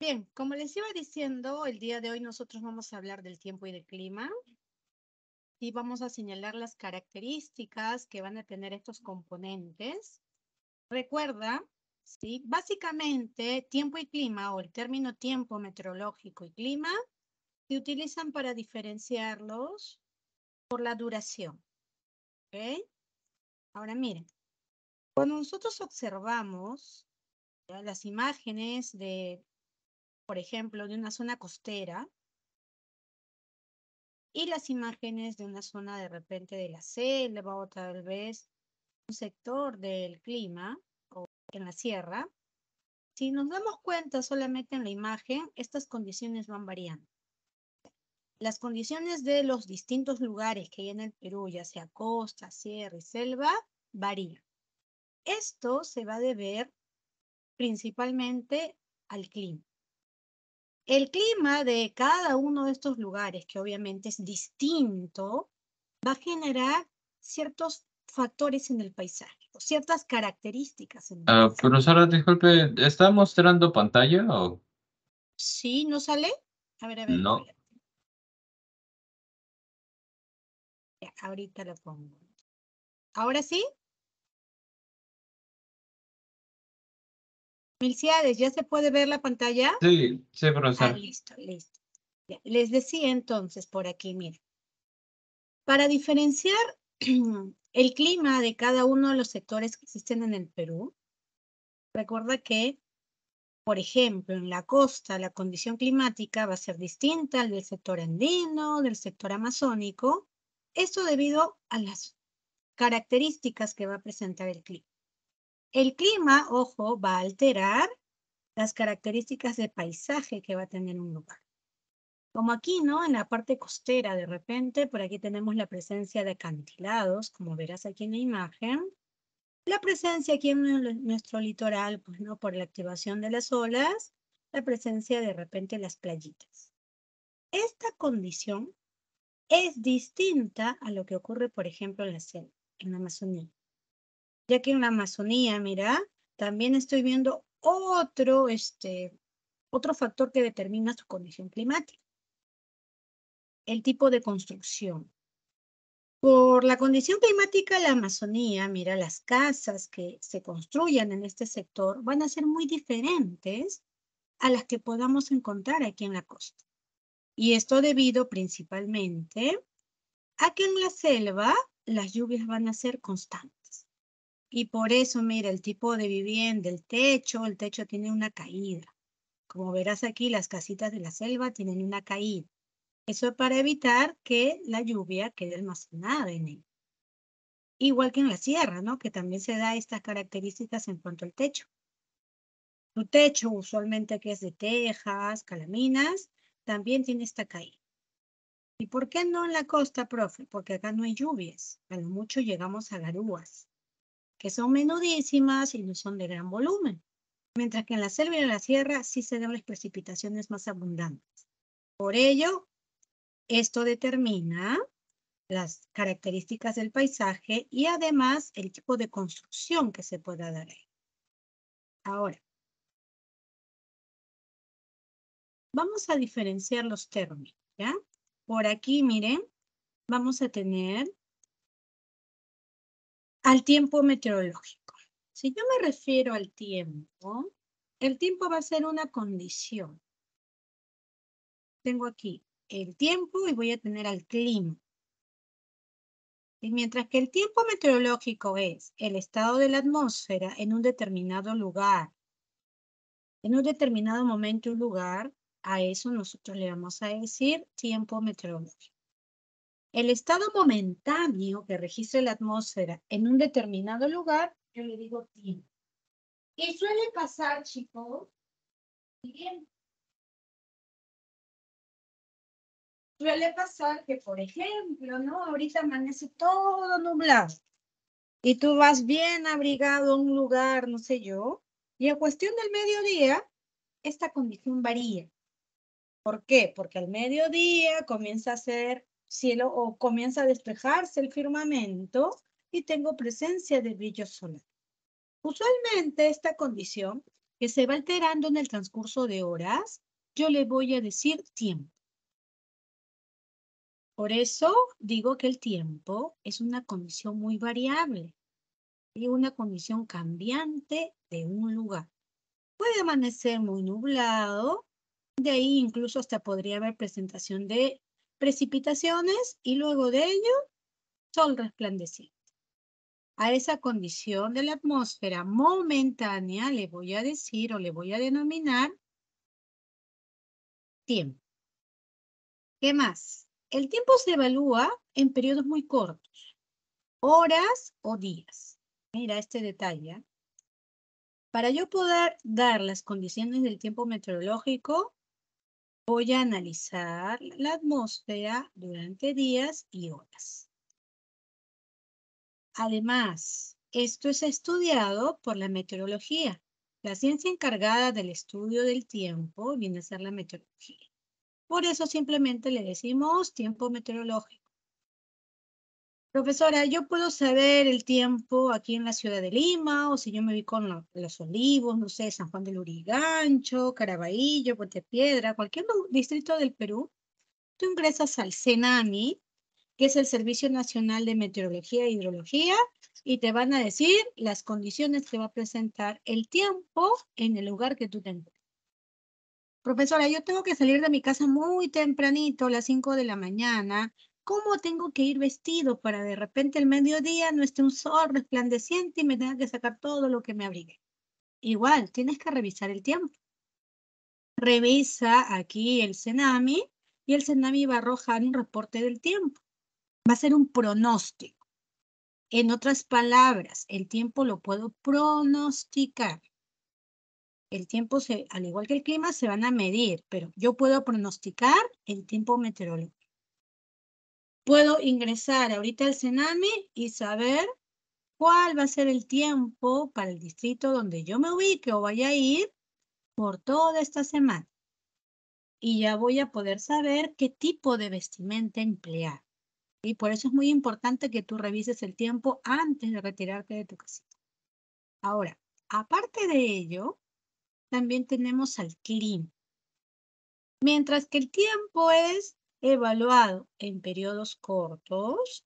Bien, como les iba diciendo, el día de hoy nosotros vamos a hablar del tiempo y del clima y vamos a señalar las características que van a tener estos componentes. Recuerda, ¿sí? Básicamente, tiempo y clima o el término tiempo meteorológico y clima se utilizan para diferenciarlos por la duración. ¿Ok? Ahora miren, cuando nosotros observamos ¿ya? Las imágenes de, por ejemplo, de una zona costera, y las imágenes de una zona de repente de la selva o tal vez un sector del clima o en la sierra, si nos damos cuenta solamente en la imagen, estas condiciones van variando. Las condiciones de los distintos lugares que hay en el Perú, ya sea costa, sierra y selva, varían. Esto se va a deber principalmente al clima. El clima de cada uno de estos lugares, que obviamente es distinto, va a generar ciertos factores en el paisaje, o ciertas características en el paisaje. Profesora, disculpe, ¿está mostrando pantalla o ¿Sí? ¿No sale? A ver, no? espera. Ya, ahorita lo pongo. ¿Ahora sí? Milciades, ¿ya se puede ver la pantalla? Sí, sí, Ah, profesora. listo, listo. Ya, les decía entonces por aquí, miren, para diferenciar el clima de cada uno de los sectores que existen en el Perú, recuerda que, por ejemplo, en la costa la condición climática va a ser distinta al del sector andino, del sector amazónico, esto debido a las características que va a presentar el clima. El clima, ojo, va a alterar las características de paisaje que va a tener un lugar. Como aquí, ¿no? En la parte costera, de repente, por aquí tenemos la presencia de acantilados, como verás aquí en la imagen. La presencia aquí en nuestro litoral, pues, ¿no? Por la activación de las olas, la presencia de repente de las playitas. Esta condición es distinta a lo que ocurre, por ejemplo, en la selva, en la Amazonía. Ya que en la Amazonía, mira, también estoy viendo otro factor que determina su condición climática, el tipo de construcción. Por la condición climática de la Amazonía, mira, las casas que se construyan en este sector van a ser muy diferentes a las que podamos encontrar aquí en la costa. Y esto debido principalmente a que en la selva las lluvias van a ser constantes. Y por eso, mira, el tipo de vivienda, el techo tiene una caída. Como verás aquí, las casitas de la selva tienen una caída. Eso es para evitar que la lluvia quede almacenada en él. Igual que en la sierra, ¿no? Que también se da estas características en cuanto al techo. Tu techo, usualmente que es de tejas, calaminas, también tiene esta caída. ¿Y por qué no en la costa, profe? Porque acá no hay lluvias. A lo mucho llegamos a garúas, que son menudísimas y no son de gran volumen. Mientras que en la selva y en la sierra sí se dan las precipitaciones más abundantes. Por ello, esto determina las características del paisaje y además el tipo de construcción que se pueda dar ahí. Ahora, vamos a diferenciar los términos, ¿ya? Por aquí, miren, vamos a tener al tiempo meteorológico. Si yo me refiero al tiempo, el tiempo va a ser una condición. Tengo aquí el tiempo y voy a tener al clima. Y mientras que el tiempo meteorológico es el estado de la atmósfera en un determinado lugar, en un determinado momento y lugar, a eso nosotros le vamos a decir tiempo meteorológico. El estado momentáneo que registra la atmósfera en un determinado lugar, yo le digo tiempo. Y suele pasar, chicos, bien, suele pasar que, por ejemplo, ¿no? Ahorita amanece todo nublado y tú vas bien abrigado a un lugar, no sé yo, y a cuestión del mediodía, esta condición varía. ¿Por qué? Porque al mediodía comienza a ser cielo o comienza a despejarse el firmamento y tengo presencia de brillo solar. Usualmente esta condición que se va alterando en el transcurso de horas, yo le voy a decir tiempo. Por eso digo que el tiempo es una condición muy variable y una condición cambiante de un lugar. Puede amanecer muy nublado, de ahí incluso hasta podría haber presentación de precipitaciones y luego de ello, sol resplandeciente. A esa condición de la atmósfera momentánea le voy a decir o le voy a denominar tiempo. ¿Qué más? El tiempo se evalúa en periodos muy cortos, horas o días. Mira este detalle. Para yo poder dar las condiciones del tiempo meteorológico, voy a analizar la atmósfera durante días y horas. Además, esto es estudiado por la meteorología. La ciencia encargada del estudio del tiempo viene a ser la meteorología. Por eso simplemente le decimos tiempo meteorológico. Profesora, ¿yo puedo saber el tiempo aquí en la ciudad de Lima o si yo me vi con Los Olivos, no sé, San Juan del Lurigancho, Caraballo, Puente Piedra, cualquier distrito del Perú? Tú ingresas al CENAMI, que es el Servicio Nacional de Meteorología e Hidrología, y te van a decir las condiciones que va a presentar el tiempo en el lugar que tú te encuentres. Profesora, yo tengo que salir de mi casa muy tempranito, a las 5 de la mañana. ¿Cómo tengo que ir vestido para de repente el mediodía no esté un sol resplandeciente y me tenga que sacar todo lo que me abrigue? Igual, tienes que revisar el tiempo. Revisa aquí el CENAMI y el CENAMI va a arrojar un reporte del tiempo. Va a ser un pronóstico. En otras palabras, el tiempo lo puedo pronosticar. El tiempo, al igual que el clima, se van a medir, pero yo puedo pronosticar el tiempo meteorológico. Puedo ingresar ahorita al CENAMI y saber cuál va a ser el tiempo para el distrito donde yo me ubique o vaya a ir por toda esta semana. Y ya voy a poder saber qué tipo de vestimenta emplear. Y por eso es muy importante que tú revises el tiempo antes de retirarte de tu casita. Ahora, aparte de ello, también tenemos al clima. Mientras que el tiempo es evaluado en periodos cortos,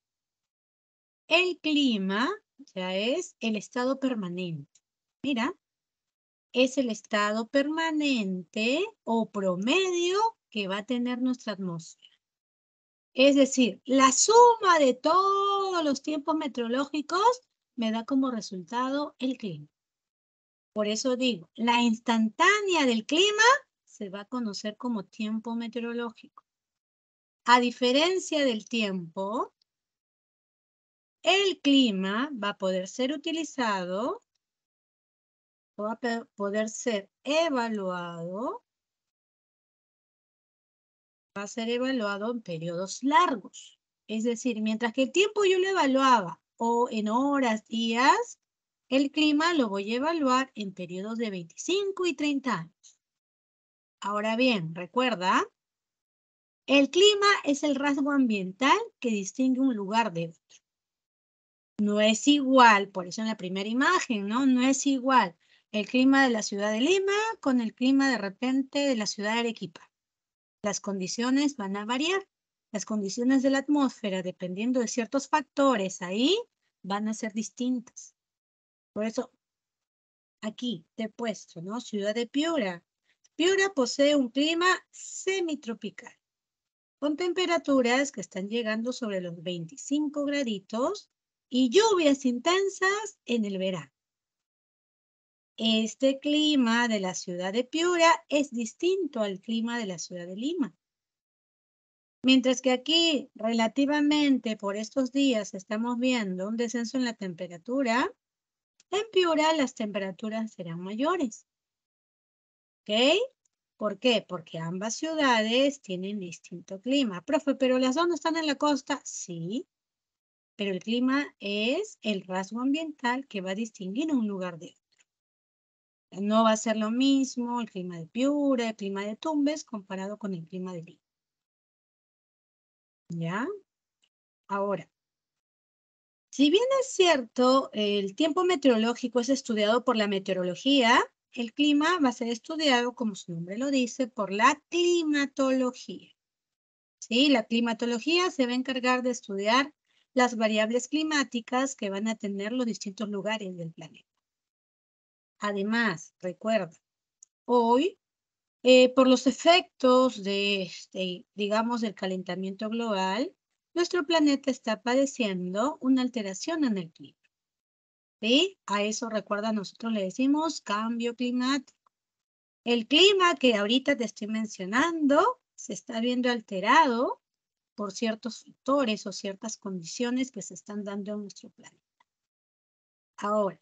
el clima ya es el estado permanente. Mira, es el estado permanente o promedio que va a tener nuestra atmósfera. Es decir, la suma de todos los tiempos meteorológicos me da como resultado el clima. Por eso digo, la instantánea del clima se va a conocer como tiempo meteorológico. A diferencia del tiempo, el clima va a poder ser utilizado, va a poder ser evaluado, va a ser evaluado en periodos largos. Es decir, mientras que el tiempo yo lo evaluaba o en horas, días, el clima lo voy a evaluar en periodos de 25 y 30 años. Ahora bien, recuerda, el clima es el rasgo ambiental que distingue un lugar de otro. No es igual, por eso en la primera imagen, ¿no? No es igual el clima de la ciudad de Lima con el clima de repente de la ciudad de Arequipa. Las condiciones van a variar. Las condiciones de la atmósfera, dependiendo de ciertos factores ahí, van a ser distintas. Por eso, aquí te he puesto, ¿no? Ciudad de Piura. Piura posee un clima semitropical, con temperaturas que están llegando sobre los 25 graditos y lluvias intensas en el verano. Este clima de la ciudad de Piura es distinto al clima de la ciudad de Lima. Mientras que aquí, relativamente por estos días, estamos viendo un descenso en la temperatura, en Piura las temperaturas serán mayores. ¿Ok? ¿Por qué? Porque ambas ciudades tienen distinto clima. Profe, ¿pero las dos no están en la costa? Sí, pero el clima es el rasgo ambiental que va a distinguir un lugar de otro. No va a ser lo mismo el clima de Piura, el clima de Tumbes, comparado con el clima de Lima. ¿Ya? Ahora, si bien es cierto, el tiempo meteorológico es estudiado por la meteorología, el clima va a ser estudiado, como su nombre lo dice, por la climatología. ¿Sí? La climatología se va a encargar de estudiar las variables climáticas que van a tener los distintos lugares del planeta. Además, recuerda, hoy, por los efectos de, digamos, del calentamiento global, nuestro planeta está padeciendo una alteración en el clima. ¿Sí? A eso, recuerda, nosotros le decimos cambio climático. El clima que ahorita te estoy mencionando se está viendo alterado por ciertos factores o ciertas condiciones que se están dando en nuestro planeta. Ahora,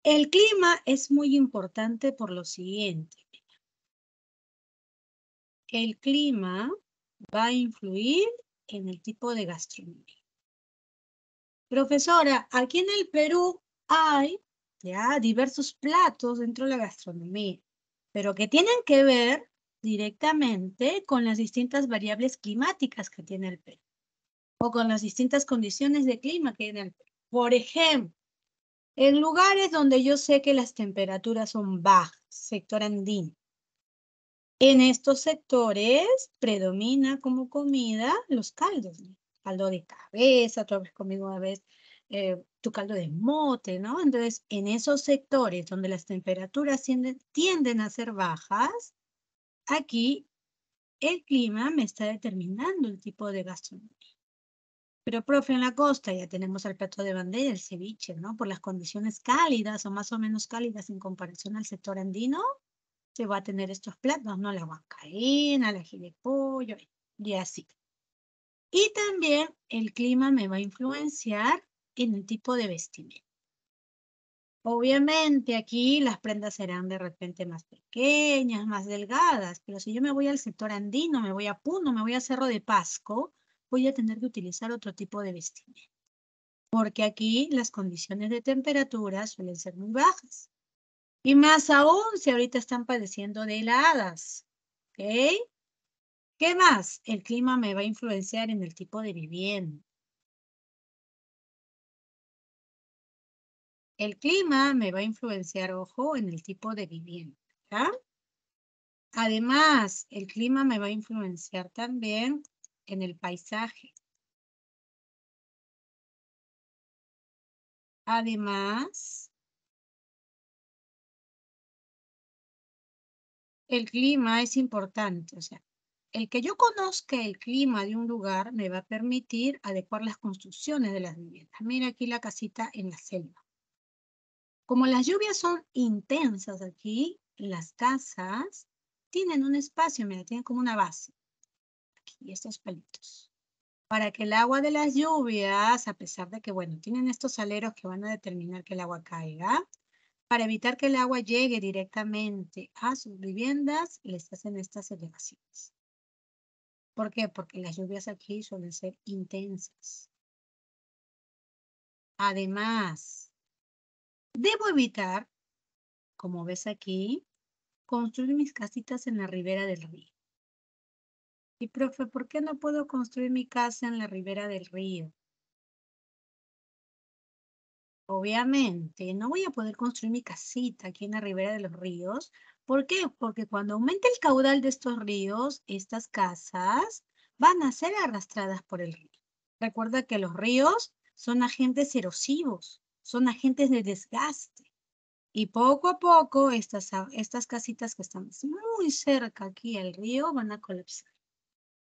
el clima es muy importante por lo siguiente. El clima va a influir en el tipo de gastronomía. Profesora, aquí en el Perú hay ya diversos platos dentro de la gastronomía, pero que tienen que ver directamente con las distintas variables climáticas que tiene el Perú o con las distintas condiciones de clima que tiene el Perú. Por ejemplo, en lugares donde yo sé que las temperaturas son bajas, sector andino, en estos sectores predomina como comida los caldos, ¿no? Caldo de cabeza, tú habrás comido una vez tu caldo de mote, ¿no? Entonces, en esos sectores donde las temperaturas tienden a ser bajas, aquí el clima me está determinando el tipo de gastronomía. Pero, profe, en la costa ya tenemos el plato de bandera, el ceviche, ¿no? Por las condiciones cálidas o más o menos cálidas en comparación al sector andino, se va a tener estos platos, ¿no? La huancaína, el ají de pollo y así. Y también el clima me va a influenciar en el tipo de vestimenta. Obviamente aquí las prendas serán de repente más pequeñas, más delgadas, pero si yo me voy al sector andino, me voy a Puno, me voy a Cerro de Pasco, voy a tener que utilizar otro tipo de vestimenta. Porque aquí las condiciones de temperatura suelen ser muy bajas. Y más aún si ahorita están padeciendo de heladas. ¿Ok? ¿Qué más? El clima me va a influenciar en el tipo de vivienda. El clima me va a influenciar, ojo, en el tipo de vivienda. ¿Ya? Además, el clima me va a influenciar también en el paisaje. Además, el clima es importante. O sea, el que yo conozca el clima de un lugar me va a permitir adecuar las construcciones de las viviendas. Mira aquí la casita en la selva. Como las lluvias son intensas aquí, las casas tienen un espacio, mira, tienen como una base. Aquí, estos palitos. Para que el agua de las lluvias, a pesar de que, bueno, tienen estos aleros que van a determinar que el agua caiga, para evitar que el agua llegue directamente a sus viviendas, les hacen estas elevaciones. ¿Por qué? Porque las lluvias aquí suelen ser intensas. Además, debo evitar, como ves aquí, construir mis casitas en la ribera del río. Y profe, ¿por qué no puedo construir mi casa en la ribera del río? Obviamente, no voy a poder construir mi casita aquí en la ribera de los ríos. ¿Por qué? Porque cuando aumente el caudal de estos ríos, estas casas van a ser arrastradas por el río. Recuerda que los ríos son agentes erosivos, son agentes de desgaste. Y poco a poco estas casitas que están muy cerca aquí al río van a colapsar.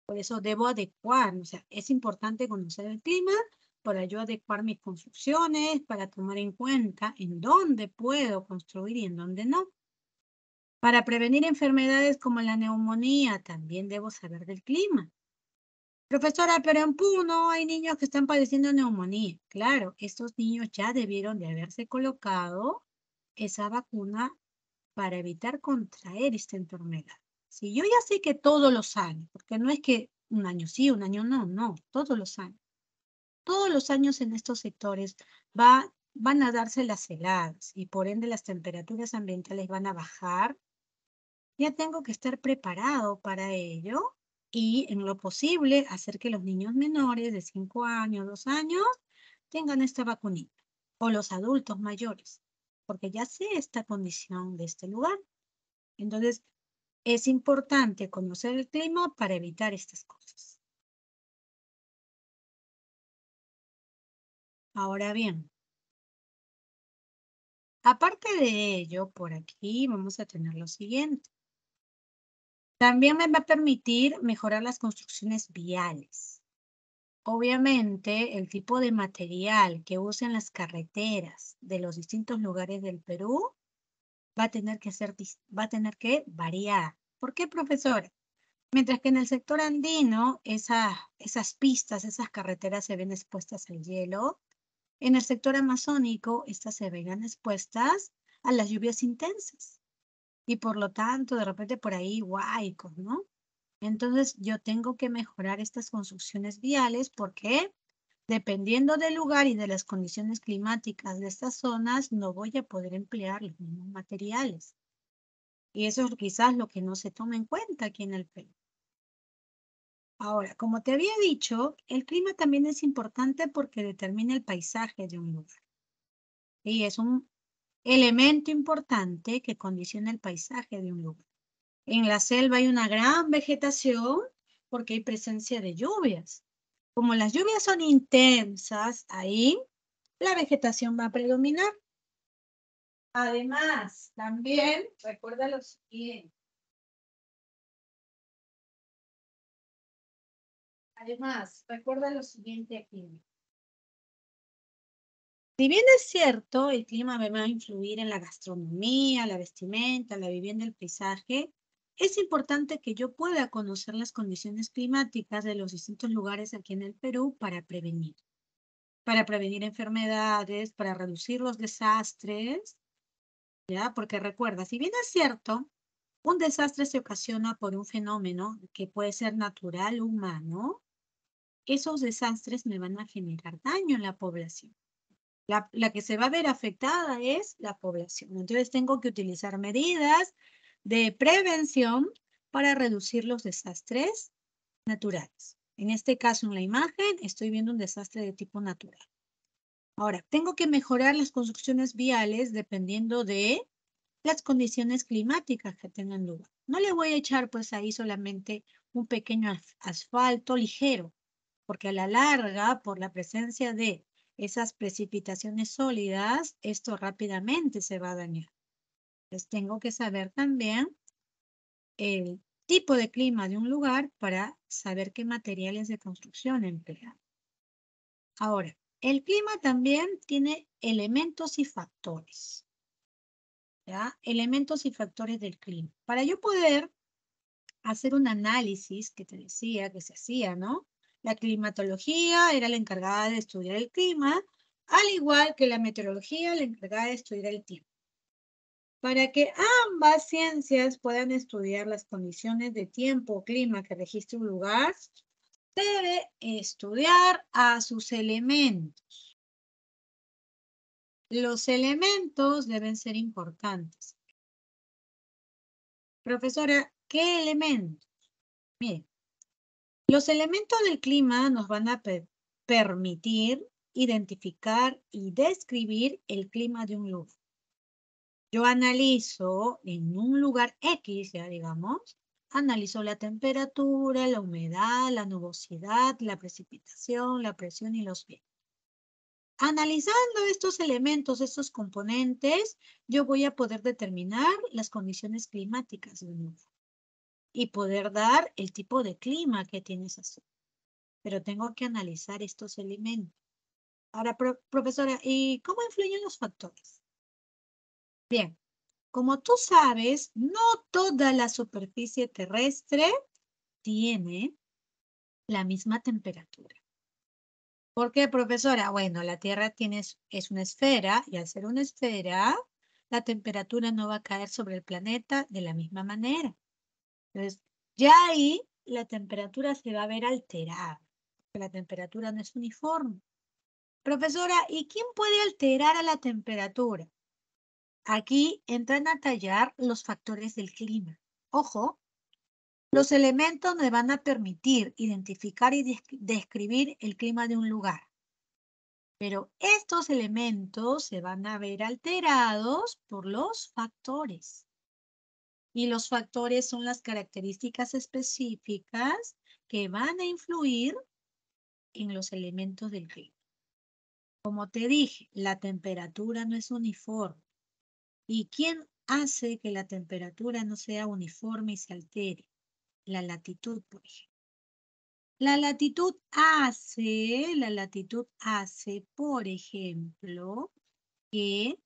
Por eso debo adecuar, o sea, es importante conocer el clima para yo adecuar mis construcciones, para tomar en cuenta en dónde puedo construir y en dónde no. Para prevenir enfermedades como la neumonía, también debo saber del clima. Profesora, pero en Puno hay niños que están padeciendo neumonía. Claro, estos niños ya debieron de haberse colocado esa vacuna para evitar contraer esta enfermedad. Si yo ya sé que todos los años, porque no es que un año sí, un año no, no, todos los años en estos sectores van a darse las heladas y por ende las temperaturas ambientales van a bajar, ya tengo que estar preparado para ello y en lo posible hacer que los niños menores de 5 años, 2 años, tengan esta vacunita o los adultos mayores. porque ya sé esta condición de este lugar. Entonces, es importante conocer el clima para evitar estas cosas. Ahora bien, aparte de ello, por aquí vamos a tener lo siguiente. También me va a permitir mejorar las construcciones viales. Obviamente, el tipo de material que usen las carreteras de los distintos lugares del Perú va a tener que variar. ¿Por qué, profesora? Mientras que en el sector andino, esas pistas, esas carreteras se ven expuestas al hielo, en el sector amazónico, estas se verán expuestas a las lluvias intensas. Y por lo tanto, de repente por ahí, huaicos, ¿no? Entonces, yo tengo que mejorar estas construcciones viales porque dependiendo del lugar y de las condiciones climáticas de estas zonas, no voy a poder emplear los mismos materiales. Y eso es quizás lo que no se toma en cuenta aquí en el Perú. Ahora, como te había dicho, el clima también es importante porque determina el paisaje de un lugar. Y es un elemento importante que condiciona el paisaje de un lugar. En la selva hay una gran vegetación porque hay presencia de lluvias. Como las lluvias son intensas, ahí la vegetación va a predominar. Además, también recuerda lo siguiente. Además, recuerda lo siguiente aquí. Si bien es cierto, el clima me va a influir en la gastronomía, la vestimenta, la vivienda, el paisaje, es importante que yo pueda conocer las condiciones climáticas de los distintos lugares aquí en el Perú para prevenir enfermedades, para reducir los desastres, ¿ya? Porque recuerda, si bien es cierto, un desastre se ocasiona por un fenómeno que puede ser natural o humano, esos desastres me van a generar daño en la población. La que se va a ver afectada es la población. Entonces tengo que utilizar medidas de prevención para reducir los desastres naturales. En este caso, en la imagen, estoy viendo un desastre de tipo natural. Ahora, tengo que mejorar las construcciones viales dependiendo de las condiciones climáticas que tengan lugar. No le voy a echar pues ahí solamente un pequeño asfalto ligero, porque a la larga, por la presencia de esas precipitaciones sólidas, esto rápidamente se va a dañar. Entonces tengo que saber también el tipo de clima de un lugar para saber qué materiales de construcción emplear. Ahora, el clima también tiene elementos y factores, ¿ya? Elementos y factores del clima. Para yo poder hacer un análisis que te decía que se hacía, ¿no? La climatología era la encargada de estudiar el clima, al igual que la meteorología, la encargada de estudiar el tiempo. Para que ambas ciencias puedan estudiar las condiciones de tiempo o clima que registra un lugar, debe estudiar a sus elementos. Los elementos deben ser importantes. Profesora, ¿qué elementos? Mire, los elementos del clima nos van a permitir identificar y describir el clima de un lugar. Yo analizo en un lugar X, ya digamos, analizo la temperatura, la humedad, la nubosidad, la precipitación, la presión y los vientos. Analizando estos elementos, estos componentes, yo voy a poder determinar las condiciones climáticas de un lugar y poder dar el tipo de clima que tiene esa zona. Pero tengo que analizar estos elementos. Ahora, profesora, ¿y cómo influyen los factores? Bien, como tú sabes, no toda la superficie terrestre tiene la misma temperatura. ¿Por qué, profesora? Bueno, la Tierra es una esfera y al ser una esfera, la temperatura no va a caer sobre el planeta de la misma manera. Entonces, ya ahí la temperatura se va a ver alterada, porque la temperatura no es uniforme. Profesora, ¿y quién puede alterar a la temperatura? Aquí entran a tallar los factores del clima. Ojo, los elementos me van a permitir identificar y describir el clima de un lugar. Pero estos elementos se van a ver alterados por los factores. Y los factores son las características específicas que van a influir en los elementos del clima. Como te dije, la temperatura no es uniforme. ¿Y quién hace que la temperatura no sea uniforme y se altere? La latitud, por ejemplo. La latitud hace, por ejemplo, que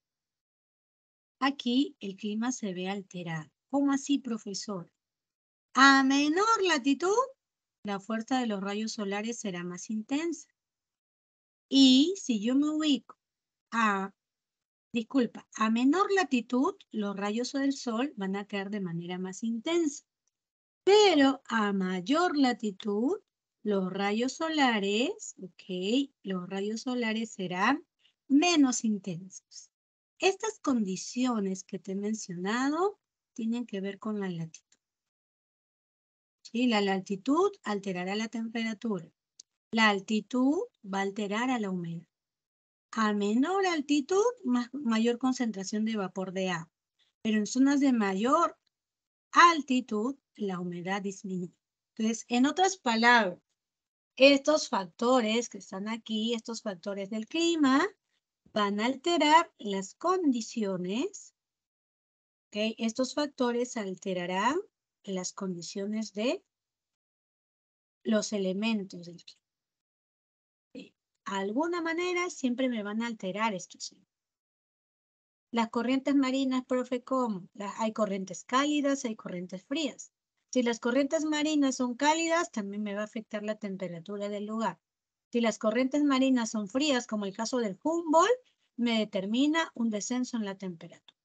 aquí el clima se ve alterado. ¿Cómo así, profesor? A menor latitud, la fuerza de los rayos solares será más intensa. Y si yo me ubico a menor latitud, los rayos del sol van a caer de manera más intensa. Pero a mayor latitud, los rayos solares, los rayos solares serán menos intensos. Estas condiciones que te he mencionado tienen que ver con la latitud. ¿Sí? La latitud alterará la temperatura. La altitud va a alterar a la humedad. A menor altitud, mayor concentración de vapor de agua. Pero en zonas de mayor altitud, la humedad disminuye. Entonces, en otras palabras, estos factores que están aquí, estos factores del clima, van a alterar las condiciones. ¿Ok? Estos factores alterarán las condiciones de los elementos del clima. De alguna manera siempre me van a alterar estos elementos. Las corrientes marinas, profe, ¿cómo? Hay corrientes cálidas, hay corrientes frías. Si las corrientes marinas son cálidas, también me va a afectar la temperatura del lugar. Si las corrientes marinas son frías, como el caso del Humboldt, me determina un descenso en la temperatura.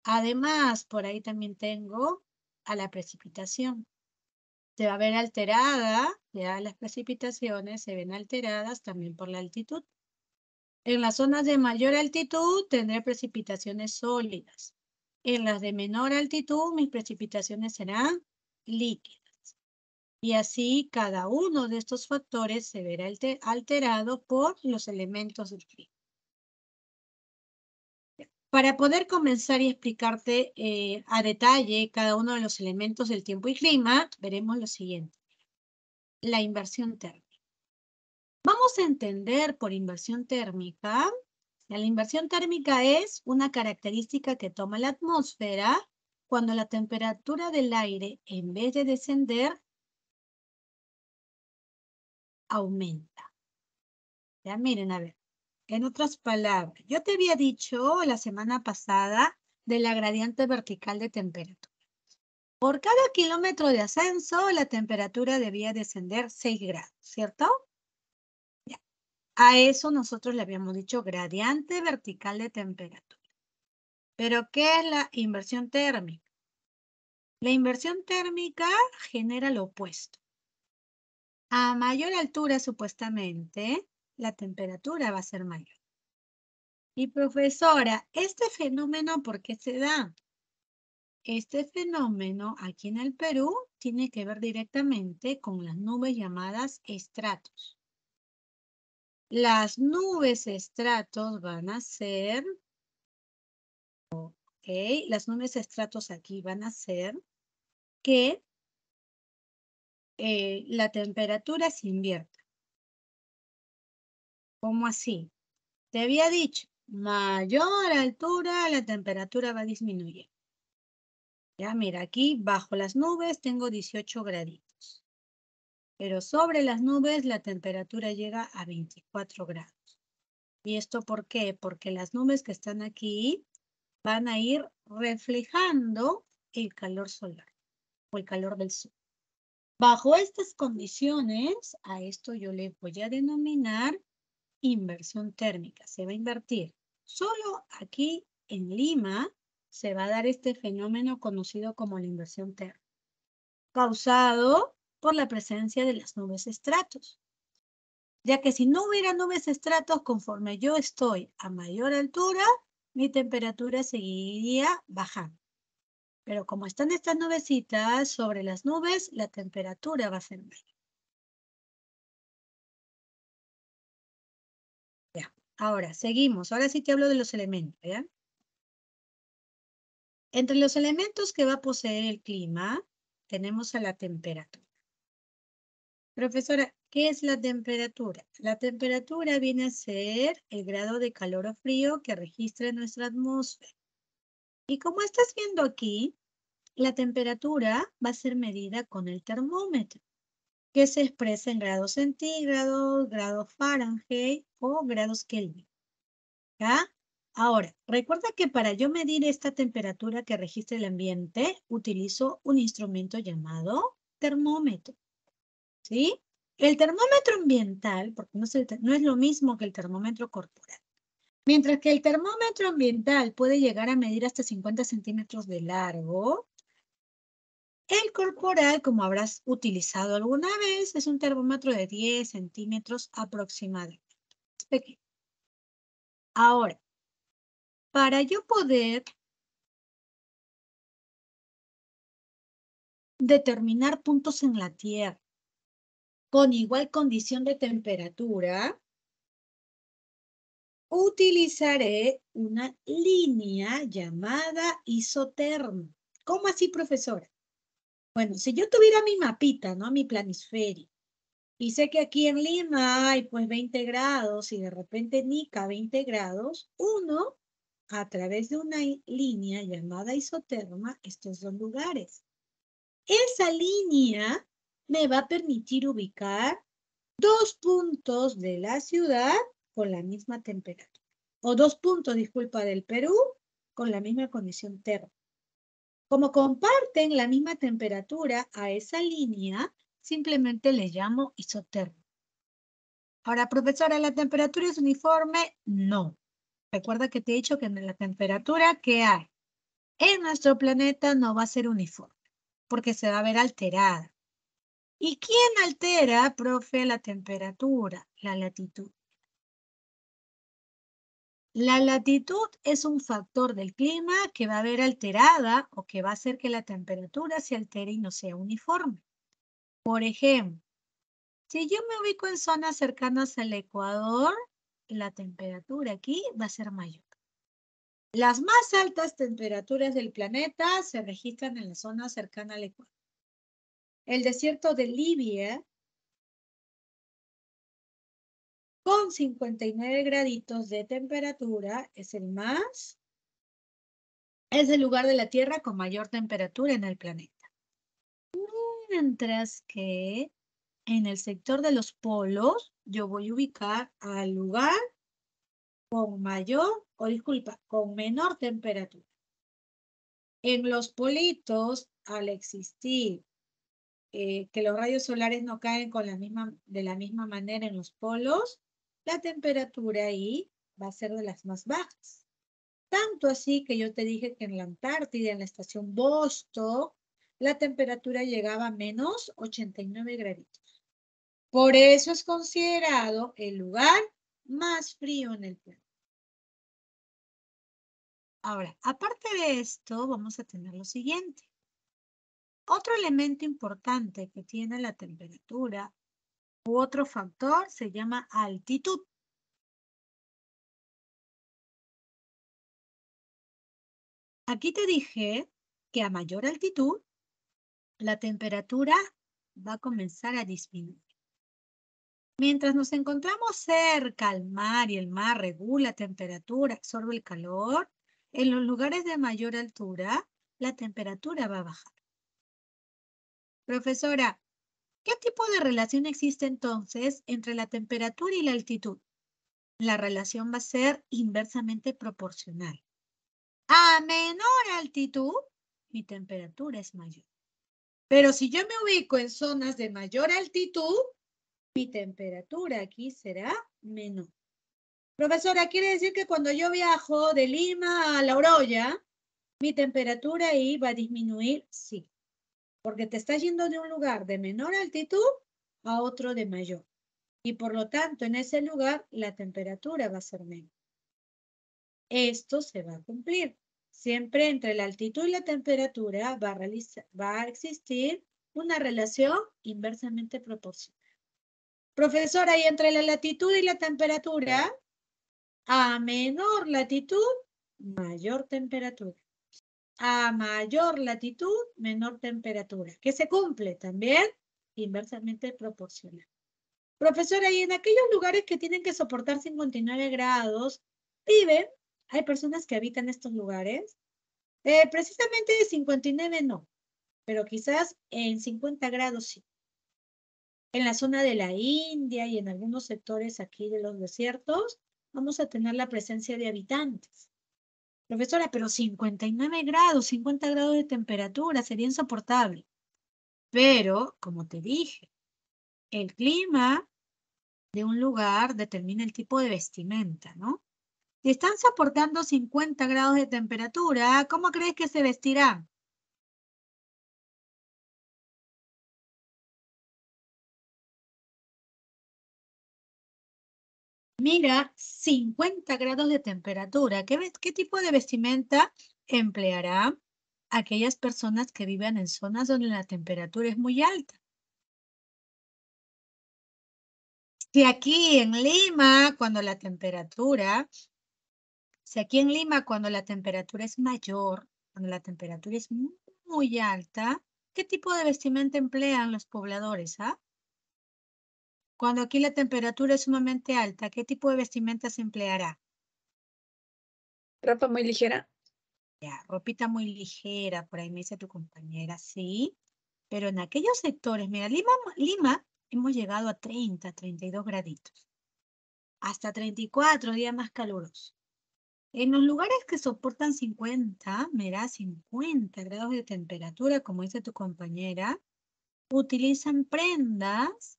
Además, por ahí también tengo a la precipitación. Se va a ver alterada, ya las precipitaciones se ven alteradas también por la altitud. En las zonas de mayor altitud tendré precipitaciones sólidas. En las de menor altitud mis precipitaciones serán líquidas. Y así cada uno de estos factores se verá alterado por los elementos del clima. Para poder comenzar y explicarte a detalle cada uno de los elementos del tiempo y clima, veremos lo siguiente. La inversión térmica. Vamos a entender por inversión térmica. La inversión térmica es una característica que toma la atmósfera cuando la temperatura del aire, en vez de descender, aumenta. Ya miren, a ver. En otras palabras, yo te había dicho la semana pasada de la gradiente vertical de temperatura. Por cada kilómetro de ascenso, la temperatura debía descender 6 grados, ¿cierto? Ya. A eso nosotros le habíamos dicho gradiente vertical de temperatura. ¿Pero qué es la inversión térmica? La inversión térmica genera lo opuesto. A mayor altura, supuestamente, la temperatura va a ser mayor. Y profesora, ¿este fenómeno por qué se da? Este fenómeno aquí en el Perú tiene que ver directamente con las nubes llamadas estratos. Las nubes estratos van a ser, las nubes estratos aquí van a ser que la temperatura se invierta. ¿Cómo así? Te había dicho, mayor altura, la temperatura va disminuyendo. Ya, mira, aquí bajo las nubes tengo 18 graditos. Pero sobre las nubes la temperatura llega a 24 grados. ¿Y esto por qué? Porque las nubes que están aquí van a ir reflejando el calor solar o el calor del sol. Bajo estas condiciones, a esto yo le voy a denominar inversión térmica. Se va a invertir. Solo aquí en Lima se va a dar este fenómeno conocido como la inversión térmica, causado por la presencia de las nubes estratos. Ya que si no hubiera nubes estratos, conforme yo estoy a mayor altura, mi temperatura seguiría bajando. Pero como están estas nubecitas sobre las nubes, la temperatura va a ser mayor. Ahora, seguimos. Ahora sí te hablo de los elementos, ¿ya? Entre los elementos que va a poseer el clima, tenemos a la temperatura. Profesora, ¿qué es la temperatura? La temperatura viene a ser el grado de calor o frío que registra nuestra atmósfera. Y como estás viendo aquí, la temperatura va a ser medida con el termómetro, que se expresa en grados centígrados, grados Fahrenheit o grados Kelvin. ¿Ya? Ahora, recuerda que para yo medir esta temperatura que registra el ambiente, utilizo un instrumento llamado termómetro. ¿Sí? El termómetro ambiental, porque no es lo mismo que el termómetro corporal. Mientras que el termómetro ambiental puede llegar a medir hasta 50 centímetros de largo, el corporal, como habrás utilizado alguna vez, es un termómetro de 10 centímetros aproximadamente. Es pequeño. Ahora, para yo poder determinar puntos en la Tierra con igual condición de temperatura, utilizaré una línea llamada isoterma. ¿Cómo así, profesora? Bueno, si yo tuviera mi mapita, ¿no? Mi planisferio, y sé que aquí en Lima hay pues 20 grados y de repente en Ica 20 grados, uno, a través de una línea llamada isoterma, estos dos lugares. Esa línea me va a permitir ubicar dos puntos de la ciudad con la misma temperatura. O dos puntos, disculpa, del Perú con la misma condición térmica. Como comparten la misma temperatura a esa línea, simplemente le llamo isotermo. Ahora, profesora, ¿la temperatura es uniforme? No. Recuerda que te he dicho que la temperatura que hay en nuestro planeta no va a ser uniforme, porque se va a ver alterada. ¿Y quién altera, profe, la temperatura? La latitud. La latitud es un factor del clima que va a ver alterada o que va a hacer que la temperatura se altere y no sea uniforme. Por ejemplo, si yo me ubico en zonas cercanas al Ecuador, la temperatura aquí va a ser mayor. Las más altas temperaturas del planeta se registran en la zona cercana al Ecuador. El desierto de Libia, con 59 graditos de temperatura, es el lugar de la Tierra con mayor temperatura en el planeta. Mientras que en el sector de los polos, yo voy a ubicar al lugar con con menor temperatura. En los politos, al existir que los rayos solares no caen de la misma manera en los polos, la temperatura ahí va a ser de las más bajas. Tanto así que yo te dije que en la Antártida, en la estación Vostok, la temperatura llegaba a menos 89 graditos. Por eso es considerado el lugar más frío en el planeta. Ahora, aparte de esto, vamos a tener lo siguiente. Otro elemento importante que tiene la temperatura u otro factor se llama altitud. Aquí te dije que a mayor altitud, la temperatura va a comenzar a disminuir. Mientras nos encontramos cerca al mar y el mar regula temperatura, absorbe el calor, en los lugares de mayor altura, la temperatura va a bajar. Profesora, ¿qué tipo de relación existe entonces entre la temperatura y la altitud? La relación va a ser inversamente proporcional. A menor altitud, mi temperatura es mayor. Pero si yo me ubico en zonas de mayor altitud, mi temperatura aquí será menor. Profesora, ¿quiere decir que cuando yo viajo de Lima a La Oroya, mi temperatura ahí va a disminuir? Sí, porque te estás yendo de un lugar de menor altitud a otro de mayor. Y por lo tanto, en ese lugar, la temperatura va a ser menor. Esto se va a cumplir. Siempre entre la altitud y la temperatura va a existir una relación inversamente proporcional. Profesora, y entre la latitud y la temperatura, A menor latitud, mayor temperatura. A mayor latitud, menor temperatura. ¿Qué se cumple? También inversamente proporcional. Profesora, y en aquellos lugares que tienen que soportar 59 grados, viven, hay personas que habitan estos lugares. Precisamente de 59 no, pero quizás en 50 grados sí. En la zona de la India y en algunos sectores aquí de los desiertos, vamos a tener la presencia de habitantes. Profesora, pero 59 grados, 50 grados de temperatura, sería insoportable. Pero, como te dije, el clima de un lugar determina el tipo de vestimenta, ¿no? Si están soportando 50 grados de temperatura, ¿cómo crees que se vestirán? Mira, 50 grados de temperatura. ¿Qué tipo de vestimenta empleará aquellas personas que viven en zonas donde la temperatura es muy alta? Si aquí en Lima, si aquí en Lima, cuando la temperatura es mayor, cuando la temperatura es muy alta, ¿qué tipo de vestimenta emplean los pobladores, ah? Cuando aquí la temperatura es sumamente alta, ¿qué tipo de vestimenta se empleará? Ropa muy ligera. Ya, ropita muy ligera, por ahí me dice tu compañera, sí. Pero en aquellos sectores, mira, Lima hemos llegado a 30, 32 graditos. Hasta 34 días más calurosos. En los lugares que soportan 50, mira, 50 grados de temperatura, como dice tu compañera, utilizan prendas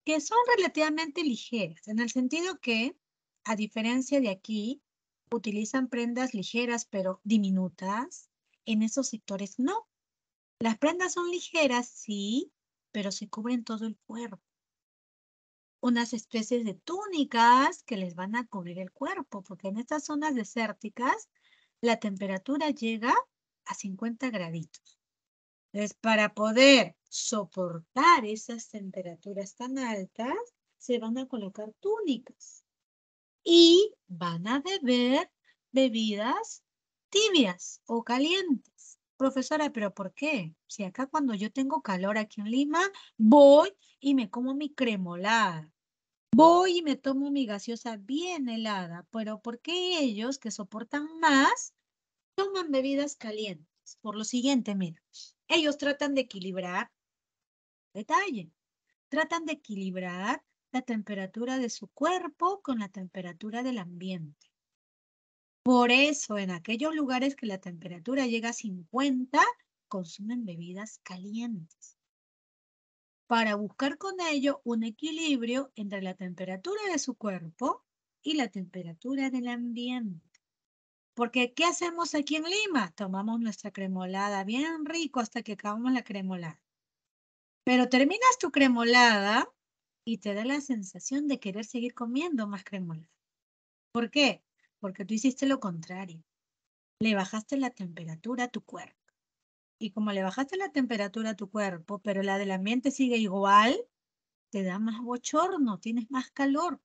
que son relativamente ligeras, en el sentido que, a diferencia de aquí, utilizan prendas ligeras pero diminutas. En esos sectores no. Las prendas son ligeras, sí, pero se cubren todo el cuerpo. Unas especies de túnicas que les van a cubrir el cuerpo, porque en estas zonas desérticas la temperatura llega a 50 graditos. Entonces, para poder soportar esas temperaturas tan altas, se van a colocar túnicas y van a beber bebidas tibias o calientes. Profesora, ¿pero por qué? Si acá cuando yo tengo calor aquí en Lima, voy y me como mi cremolada. Voy y me tomo mi gaseosa bien helada, pero ¿por qué ellos que soportan más toman bebidas calientes? Por lo siguiente, mira, ellos tratan de equilibrar, detalle, tratan de equilibrar la temperatura de su cuerpo con la temperatura del ambiente. Por eso, en aquellos lugares que la temperatura llega a 50, consumen bebidas calientes, para buscar con ello un equilibrio entre la temperatura de su cuerpo y la temperatura del ambiente. Porque, ¿qué hacemos aquí en Lima? Tomamos nuestra cremolada bien rico hasta que acabamos la cremolada. Pero terminas tu cremolada y te da la sensación de querer seguir comiendo más cremolada. ¿Por qué? Porque tú hiciste lo contrario. Le bajaste la temperatura a tu cuerpo. Y como le bajaste la temperatura a tu cuerpo, pero la del ambiente sigue igual, te da más bochorno, tienes más calor.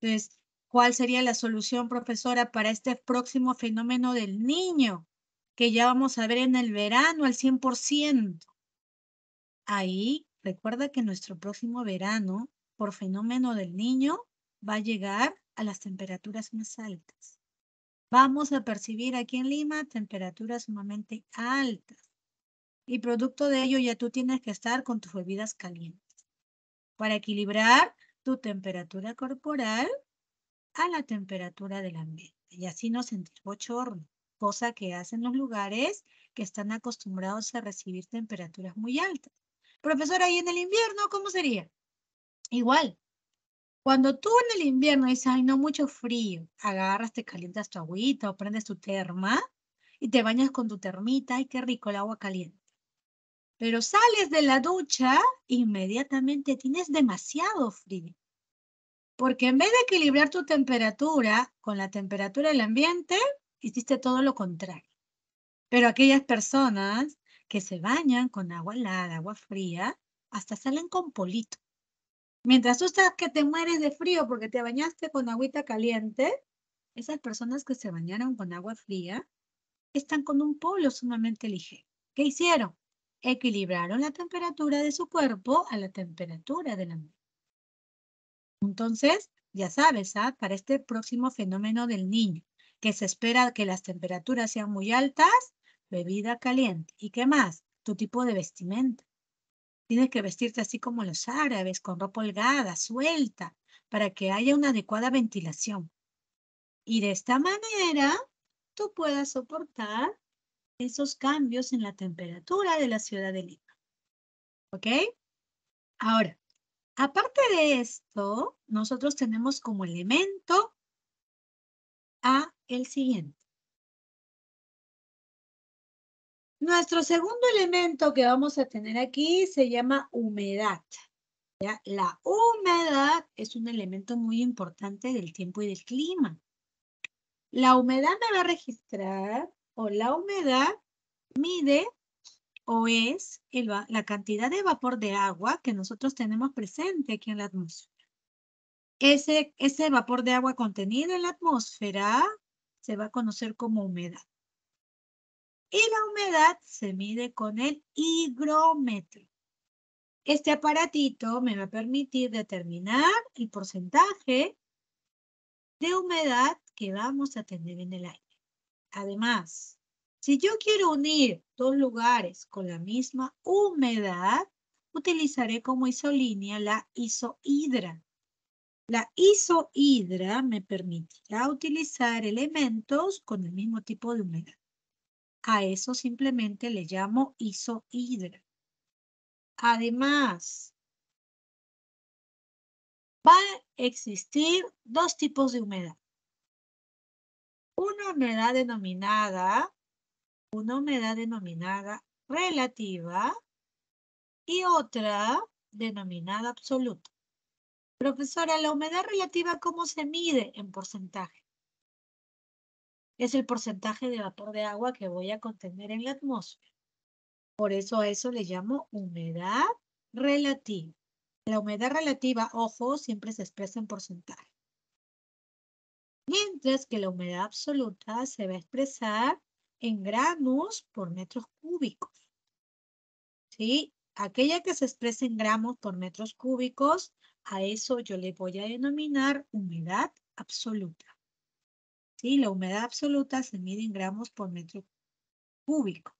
Entonces, ¿cuál sería la solución, profesora, para este próximo fenómeno del niño que ya vamos a ver en el verano al 100%? Ahí, recuerda que nuestro próximo verano, por fenómeno del niño, va a llegar a las temperaturas más altas. Vamos a percibir aquí en Lima temperaturas sumamente altas. Y producto de ello ya tú tienes que estar con tus bebidas calientes para equilibrar tu temperatura corporal a la temperatura del ambiente y así no sentir bochorno, cosa que hacen los lugares que están acostumbrados a recibir temperaturas muy altas. Profesora, ¿y en el invierno cómo sería? Igual. Cuando tú en el invierno dices, ay, no, mucho frío, agarras, te calientas tu agüita o prendes tu terma y te bañas con tu termita, ay, qué rico el agua caliente. Pero sales de la ducha, inmediatamente tienes demasiado frío. Porque en vez de equilibrar tu temperatura con la temperatura del ambiente, hiciste todo lo contrario. Pero aquellas personas que se bañan con agua helada, agua fría, hasta salen con polito. Mientras tú estás que te mueres de frío porque te bañaste con agüita caliente, esas personas que se bañaron con agua fría están con un polo sumamente ligero. ¿Qué hicieron? Equilibraron la temperatura de su cuerpo a la temperatura del ambiente. Entonces, ya sabes, para este próximo fenómeno del niño, que se espera que las temperaturas sean muy altas, bebida caliente. ¿Y qué más? Tu tipo de vestimenta. Tienes que vestirte así como los árabes, con ropa holgada, suelta, para que haya una adecuada ventilación. Y de esta manera, tú puedas soportar esos cambios en la temperatura de la ciudad de Lima. ¿Ok? Ahora, aparte de esto, nosotros tenemos como elemento a el siguiente. Nuestro segundo elemento que vamos a tener aquí se llama humedad. ¿Ya? La humedad es un elemento muy importante del tiempo y del clima. La humedad me va a registrar, o la humedad mide o es la cantidad de vapor de agua que nosotros tenemos presente aquí en la atmósfera. Ese vapor de agua contenido en la atmósfera se va a conocer como humedad. Y la humedad se mide con el higrómetro. Este aparatito me va a permitir determinar el porcentaje de humedad que vamos a tener en el aire. Además, si yo quiero unir dos lugares con la misma humedad, utilizaré como isolínea la isohidra. La isohidra me permitirá utilizar elementos con el mismo tipo de humedad. A eso simplemente le llamo isohidra. Además, va a existir dos tipos de humedad. Una humedad denominada relativa y otra denominada absoluta. Profesora, la humedad relativa, ¿cómo se mide en porcentaje? Es el porcentaje de vapor de agua que voy a contener en la atmósfera. Por eso a eso le llamo humedad relativa. La humedad relativa, ojo, siempre se expresa en porcentaje. Mientras que la humedad absoluta se va a expresar en gramos por metros cúbicos. ¿Sí? Aquella que se expresa en gramos por metros cúbicos, a eso yo le voy a denominar humedad absoluta. ¿Sí? La humedad absoluta se mide en gramos por metro cúbico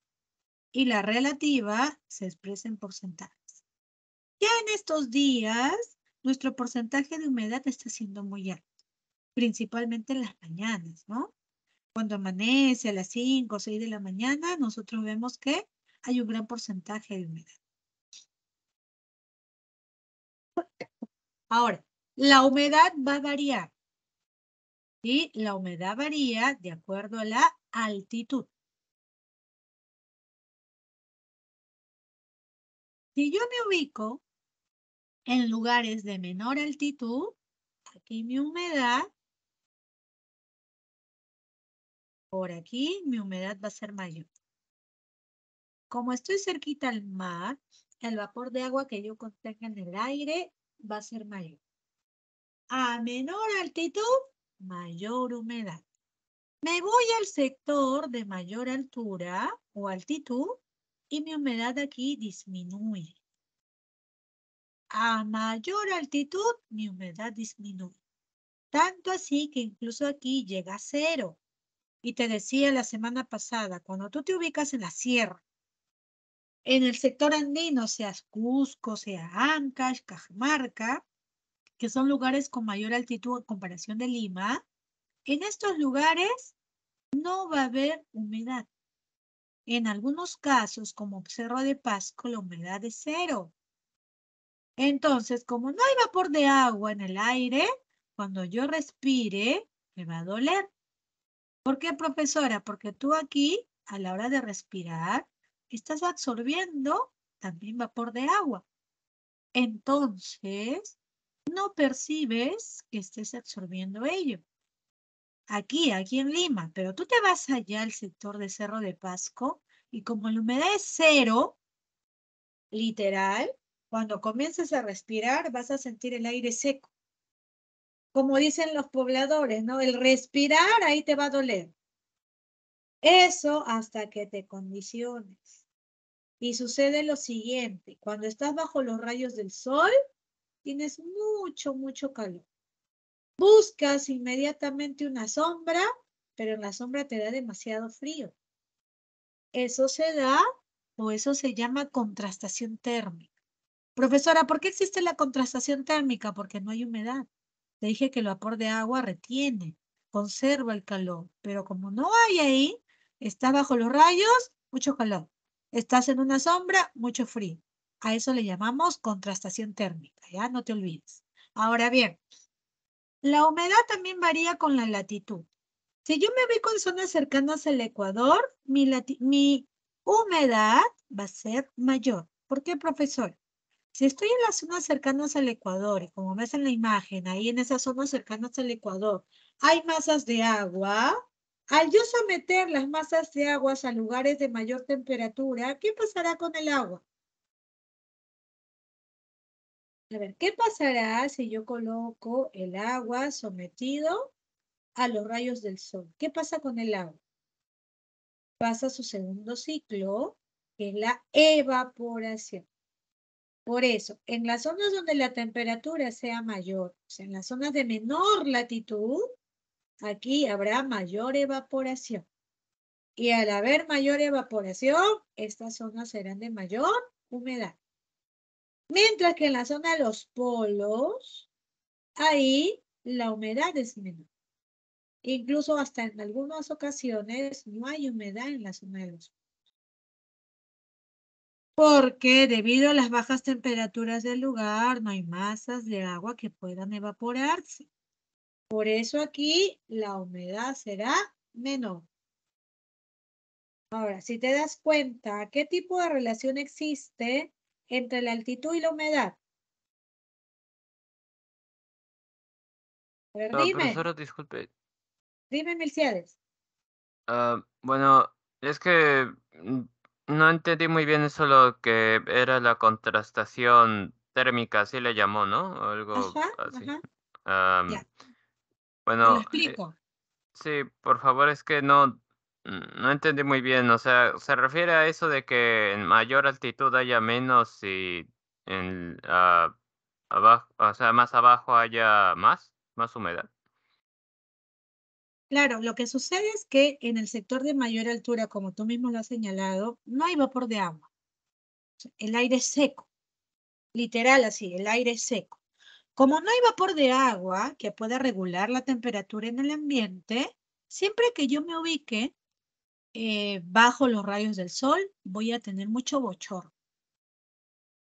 y la relativa se expresa en porcentajes. Ya en estos días, nuestro porcentaje de humedad está siendo muy alto, principalmente en las mañanas, ¿no? Cuando amanece a las 5 o 6 de la mañana, nosotros vemos que hay un gran porcentaje de humedad. Ahora, la humedad va a variar. ¿Sí? La humedad varía de acuerdo a la altitud. Si yo me ubico en lugares de menor altitud, aquí mi humedad, por aquí mi humedad va a ser mayor. Como estoy cerquita al mar, el vapor de agua que yo contenga en el aire va a ser mayor. A menor altitud, mayor humedad. Me voy al sector de mayor altura o altitud y mi humedad aquí disminuye. A mayor altitud, mi humedad disminuye. Tanto así que incluso aquí llega a 0. Y te decía la semana pasada, cuando tú te ubicas en la sierra, en el sector andino, sea Cusco, sea Ancash, Cajamarca, que son lugares con mayor altitud en comparación de Lima, en estos lugares no va a haber humedad. En algunos casos, como Cerro de Pasco, la humedad es 0. Entonces, como no hay vapor de agua en el aire, cuando yo respire, me va a doler. ¿Por qué, profesora? Porque tú aquí, a la hora de respirar, estás absorbiendo también vapor de agua. Entonces, no percibes que estés absorbiendo ello. Aquí en Lima, pero tú te vas allá al sector de Cerro de Pasco y como la humedad es 0, literal, Cuando comiences a respirar, vas a sentir el aire seco. Como dicen los pobladores, ¿no? El respirar ahí te va a doler. Eso hasta que te condiciones. Y sucede lo siguiente, cuando estás bajo los rayos del sol, tienes mucho calor. Buscas inmediatamente una sombra, pero en la sombra te da demasiado frío. Eso se da, o eso se llama contrastación térmica. Profesora, ¿por qué existe la contrastación térmica? Porque no hay humedad. Te dije que el vapor de agua retiene, conserva el calor, pero como no hay ahí, está bajo los rayos, mucho calor. Estás en una sombra, mucho frío. A eso le llamamos contrastación térmica, ¿ya? No te olvides. Ahora bien, la humedad también varía con la latitud. Si yo me ubico en zonas cercanas al Ecuador, mi humedad va a ser mayor. ¿Por qué, profesor? Si estoy en las zonas cercanas al Ecuador, y como ves en la imagen, ahí en esas zonas cercanas al Ecuador, hay masas de agua. Al yo someter las masas de agua a lugares de mayor temperatura, ¿qué pasará con el agua? A ver, ¿qué pasará si yo coloco el agua sometido a los rayos del sol? ¿Qué pasa con el agua? Pasa su segundo ciclo, que es la evaporación. Por eso, en las zonas donde la temperatura sea mayor, o sea, en las zonas de menor latitud, aquí habrá mayor evaporación. Y al haber mayor evaporación, estas zonas serán de mayor humedad. Mientras que en la zona de los polos, ahí la humedad es menor. Incluso hasta en algunas ocasiones no hay humedad en la zona de los polos. Porque debido a las bajas temperaturas del lugar, no hay masas de agua que puedan evaporarse. Por eso aquí la humedad será menor. Ahora, si te das cuenta, ¿qué tipo de relación existe entre la altitud y la humedad? A ver, Profesora, disculpe. dime, Milciades. Bueno, es que no entendí muy bien eso lo que era la contrastación térmica, así le llamó, ¿no? O algo Ajá, así. ajá, ya, Am, te lo bueno, explico. sí, por favor, es que no entendí muy bien. O sea, ¿se refiere a eso de que en mayor altitud haya menos y en abajo, o sea, más abajo haya más humedad? Claro, lo que sucede es que en el sector de mayor altura, como tú mismo lo has señalado, no hay vapor de agua. O sea, el aire es seco, literal así, el aire es seco. Como no hay vapor de agua que pueda regular la temperatura en el ambiente, siempre que yo me ubique bajo los rayos del sol, voy a tener mucho bochorno.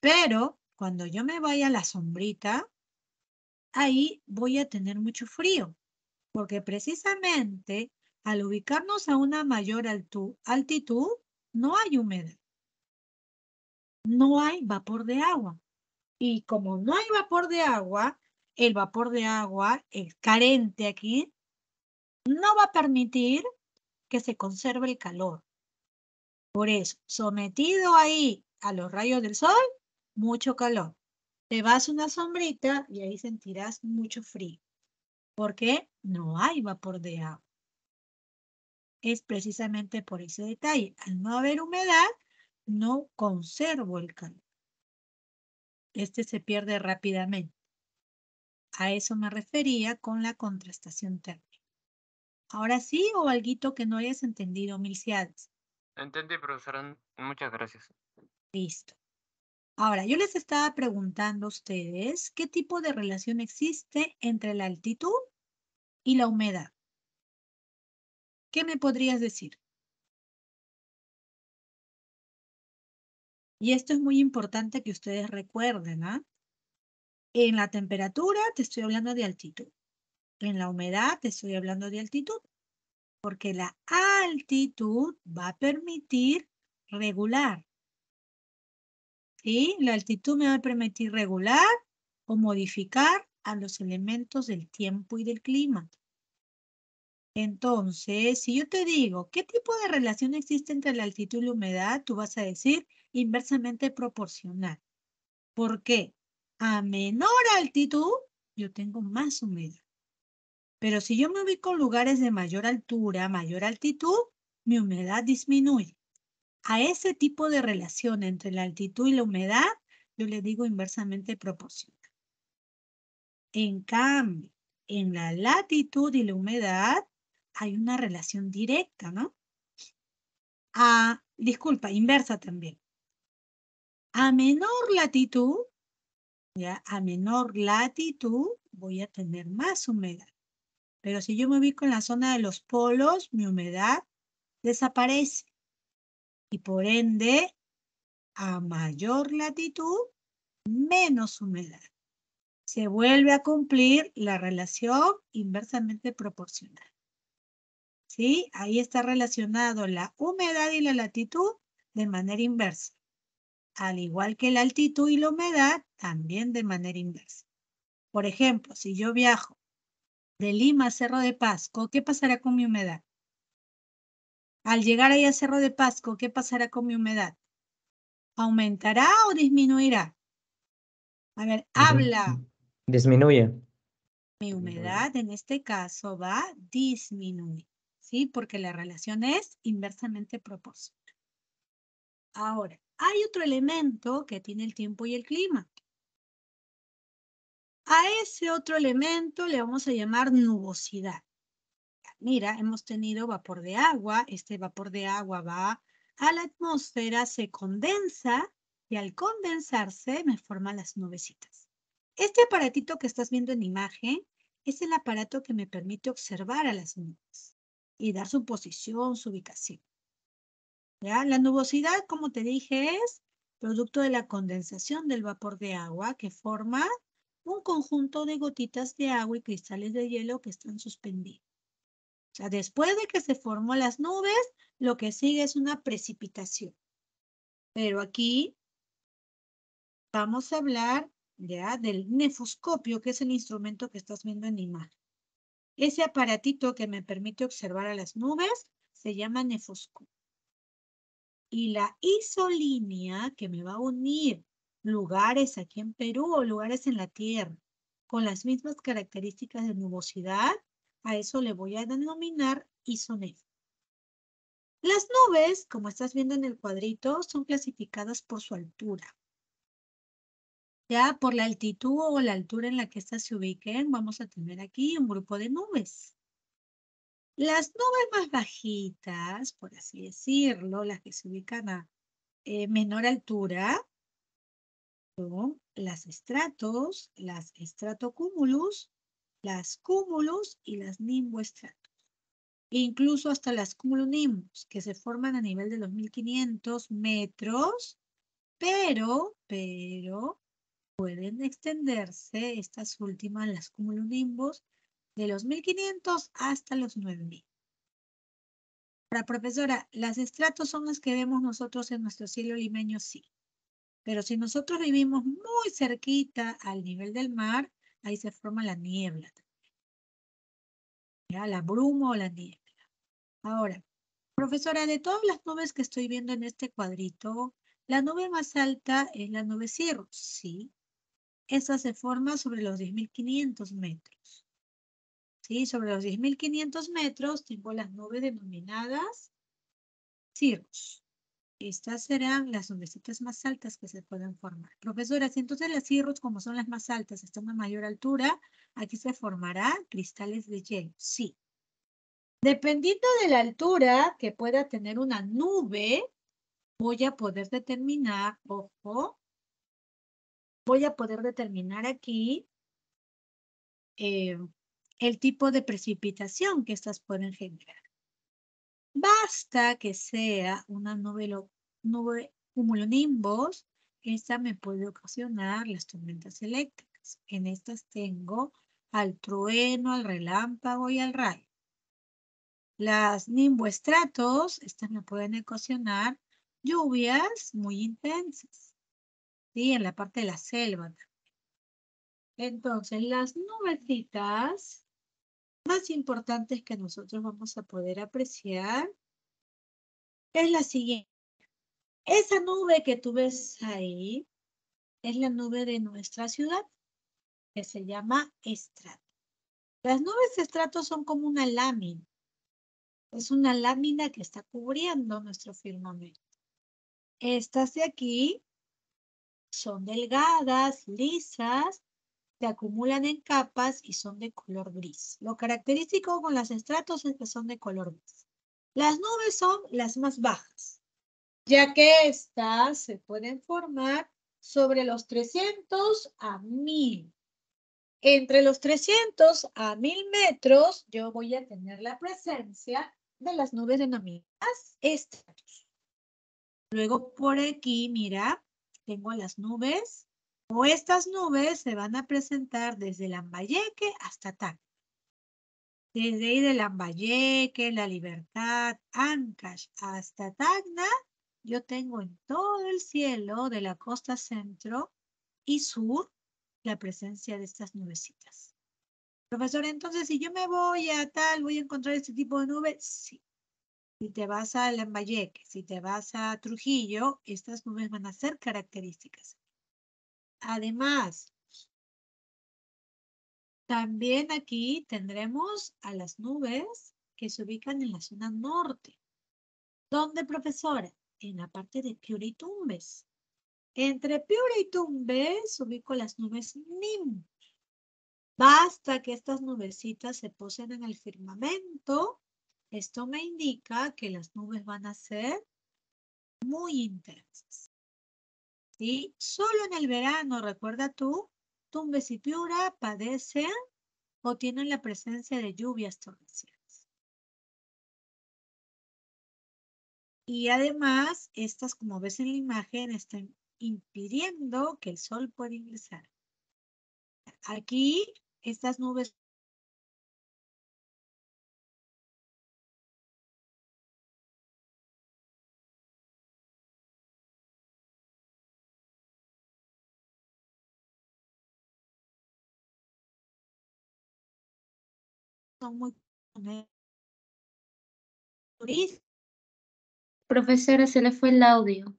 Pero cuando yo me vaya a la sombrita, ahí voy a tener mucho frío, porque precisamente al ubicarnos a una mayor altitud, no hay humedad, no hay vapor de agua. Y como no hay vapor de agua, el vapor de agua, el carente aquí, no va a permitir que se conserve el calor. Por eso, sometido ahí a los rayos del sol, mucho calor. Te vas a una sombrita y ahí sentirás mucho frío. ¿Por qué? No hay vapor de agua. Es precisamente por ese detalle. Al no haber humedad, no conservo el calor. Este se pierde rápidamente. A eso me refería con la contrastación térmica. Ahora sí, o alguito que no hayas entendido, Milciades. Entendí, profesora. Muchas gracias. Listo. Ahora, yo les estaba preguntando a ustedes qué tipo de relación existe entre la altitud y la humedad. ¿Qué me podrías decir? Y esto es muy importante que ustedes recuerden, ¿ah? En la temperatura te estoy hablando de altitud. En la humedad te estoy hablando de altitud. Porque la altitud va a permitir regular. ¿Sí? La altitud me va a permitir regular o modificar a los elementos del tiempo y del clima. Entonces, si yo te digo, ¿qué tipo de relación existe entre la altitud y la humedad? Tú vas a decir inversamente proporcional. ¿Por qué? A menor altitud, yo tengo más humedad. Pero si yo me ubico en lugares de mayor altura, mayor altitud, mi humedad disminuye. A ese tipo de relación entre la altitud y la humedad, yo le digo inversamente proporcional. En cambio, en la latitud y la humedad hay una relación directa, ¿no? Disculpa, inversa también. A menor latitud, ya, a menor latitud voy a tener más humedad. Pero si yo me ubico en la zona de los polos, mi humedad desaparece. Y por ende, a mayor latitud, menos humedad. Se vuelve a cumplir la relación inversamente proporcional. ¿Sí? Ahí está relacionado la humedad y la latitud de manera inversa. Al igual que la altitud y la humedad, también de manera inversa. Por ejemplo, si yo viajo de Lima a Cerro de Pasco, ¿qué pasará con mi humedad? Al llegar ahí a Cerro de Pasco, ¿qué pasará con mi humedad? ¿Aumentará o disminuirá? A ver, habla. Disminuye. Mi humedad en este caso va a disminuir, ¿sí? Porque la relación es inversamente proporcional. Ahora, hay otro elemento que tiene el tiempo y el clima. A ese otro elemento le vamos a llamar nubosidad. Mira, hemos tenido vapor de agua. Este vapor de agua va a la atmósfera, se condensa y al condensarse me forman las nubecitas. Este aparatito que estás viendo en imagen es el aparato que me permite observar a las nubes y dar su posición, su ubicación. ¿Ya? La nubosidad, como te dije, es producto de la condensación del vapor de agua que forma un conjunto de gotitas de agua y cristales de hielo que están suspendidos. O sea, después de que se formó las nubes, lo que sigue es una precipitación. Pero aquí vamos a hablar ya del nefoscopio, que es el instrumento que estás viendo en imagen. Ese aparatito que me permite observar a las nubes se llama nefoscopio. Y la isolínea que me va a unir lugares aquí en Perú o lugares en la Tierra con las mismas características de nubosidad, a eso le voy a denominar isonefo. Las nubes, como estás viendo en el cuadrito, son clasificadas por su altura. Ya por la altitud o la altura en la que estas se ubiquen, vamos a tener aquí un grupo de nubes. Las nubes más bajitas, por así decirlo, las que se ubican a menor altura, son las estratos, las estratocúmulus, las cúmulus y las nimboestratos. Incluso hasta las cumulonimbus, que se forman a nivel de los 1500 metros, pero pueden extenderse estas últimas, las cumulonimbus, de los 1500 hasta los 9000. Ahora, profesora, ¿las estratos son las que vemos nosotros en nuestro cielo limeño? Sí. Pero si nosotros vivimos muy cerquita al nivel del mar, ahí se forma la niebla. ¿Ya? La bruma o la niebla. Ahora, profesora, de todas las nubes que estoy viendo en este cuadrito, la nube más alta es la nube Cirrus. Sí. Esa se forma sobre los 10.500 metros. ¿Sí? Sobre los 10.500 metros tengo las nubes denominadas cirrus. Estas serán las nubecitas más altas que se pueden formar. Profesora, si entonces las cirrus, como son las más altas, están a mayor altura, aquí se formará cristales de hielo. Sí. Dependiendo de la altura que pueda tener una nube, voy a poder determinar, ojo, voy a poder determinar aquí el tipo de precipitación que estas pueden generar. Basta que sea una nube cumulonimbus, esta me puede ocasionar las tormentas eléctricas. En estas tengo al trueno, al relámpago y al rayo. Las nimboestratos, estas me pueden ocasionar lluvias muy intensas, ¿sí? En la parte de la selva. Entonces, las nubecitas más importantes que nosotros vamos a poder apreciar es la siguiente. Esa nube que tú ves ahí es la nube de nuestra ciudad, que se llama estrato. Las nubes de estrato son como una lámina. Es una lámina que está cubriendo nuestro firmamento. Estas de aquí son delgadas, lisas, se acumulan en capas y son de color gris. Lo característico con las estratos es que son de color gris. Las nubes son las más bajas, ya que estas se pueden formar sobre los 300 a 1000. Entre los 300 a 1000 metros, yo voy a tener la presencia de las nubes denominadas estratos. Luego por aquí, mira, tengo las nubes, o estas nubes se van a presentar desde Lambayeque hasta Tacna. Desde ahí de Lambayeque, La Libertad, Ancash hasta Tacna, yo tengo en todo el cielo de la costa centro y sur la presencia de estas nubecitas. Profesor, entonces si yo me voy a tal, ¿voy a encontrar este tipo de nube? Sí. Si te vas a Lambayeque, si te vas a Trujillo, estas nubes van a ser características. Además, también aquí tendremos a las nubes que se ubican en la zona norte. ¿Dónde, profesora? En la parte de Piura y Tumbes. Entre Piura y Tumbes ubico las nubes NIM. Basta que estas nubecitas se posen en el firmamento. Esto me indica que las nubes van a ser muy intensas. ¿Sí? Solo en el verano, recuerda tú, Tumbes y Piura padecen o tienen la presencia de lluvias torrenciales. Y además, estas, como ves en la imagen, están impidiendo que el sol pueda ingresar. Aquí, estas nubes son muy turísticas. Profesora, se le fue el audio.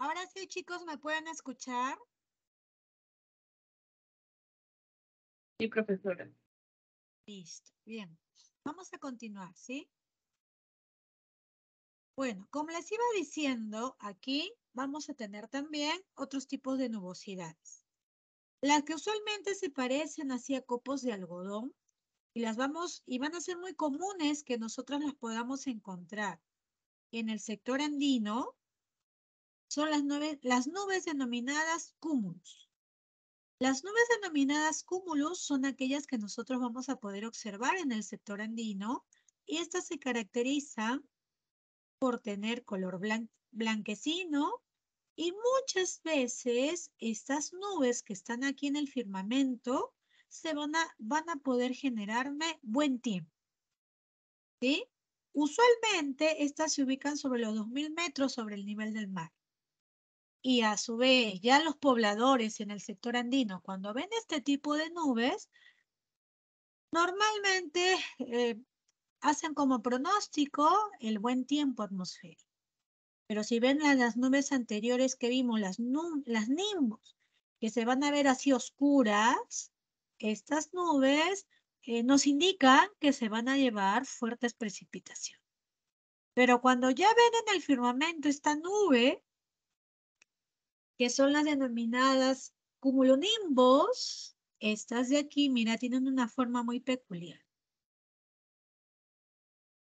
Ahora sí, chicos, ¿me pueden escuchar? Sí, profesora. Listo, bien. Vamos a continuar, ¿sí? Bueno, como les iba diciendo, aquí vamos a tener también otros tipos de nubosidades. Las que usualmente se parecen así a copos de algodón y van a ser muy comunes que nosotros las podamos encontrar en el sector andino, son las nubes denominadas cúmulos. Las nubes denominadas cúmulos son aquellas que nosotros vamos a poder observar en el sector andino y estas se caracterizan por tener color blanquecino y muchas veces estas nubes que están aquí en el firmamento van a poder generarme buen tiempo, ¿sí? Usualmente estas se ubican sobre los 2000 metros sobre el nivel del mar. Y a su vez, ya los pobladores en el sector andino, cuando ven este tipo de nubes, normalmente hacen como pronóstico el buen tiempo atmosférico. Pero si ven las nubes anteriores que vimos, las nimbos, que se van a ver así oscuras, estas nubes nos indican que se van a llevar fuertes precipitaciones. Pero cuando ya ven en el firmamento esta nube, que son las denominadas cumulonimbos, estas de aquí, mira, tienen una forma muy peculiar.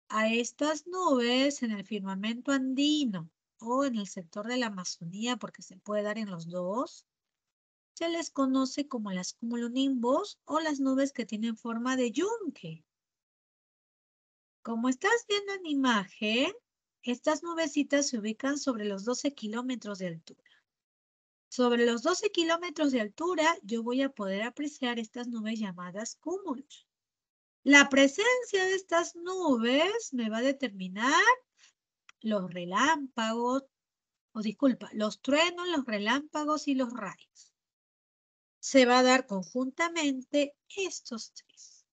A estas nubes en el firmamento andino o en el sector de la Amazonía, porque se puede dar en los dos, se les conoce como las cumulonimbos o las nubes que tienen forma de yunque. Como estás viendo en imagen, estas nubecitas se ubican sobre los 12 kilómetros de altura. Sobre los 12 kilómetros de altura, yo voy a poder apreciar estas nubes llamadas cúmulos. La presencia de estas nubes me va a determinar los relámpagos, los truenos, los relámpagos y los rayos. Se va a dar conjuntamente estos tres.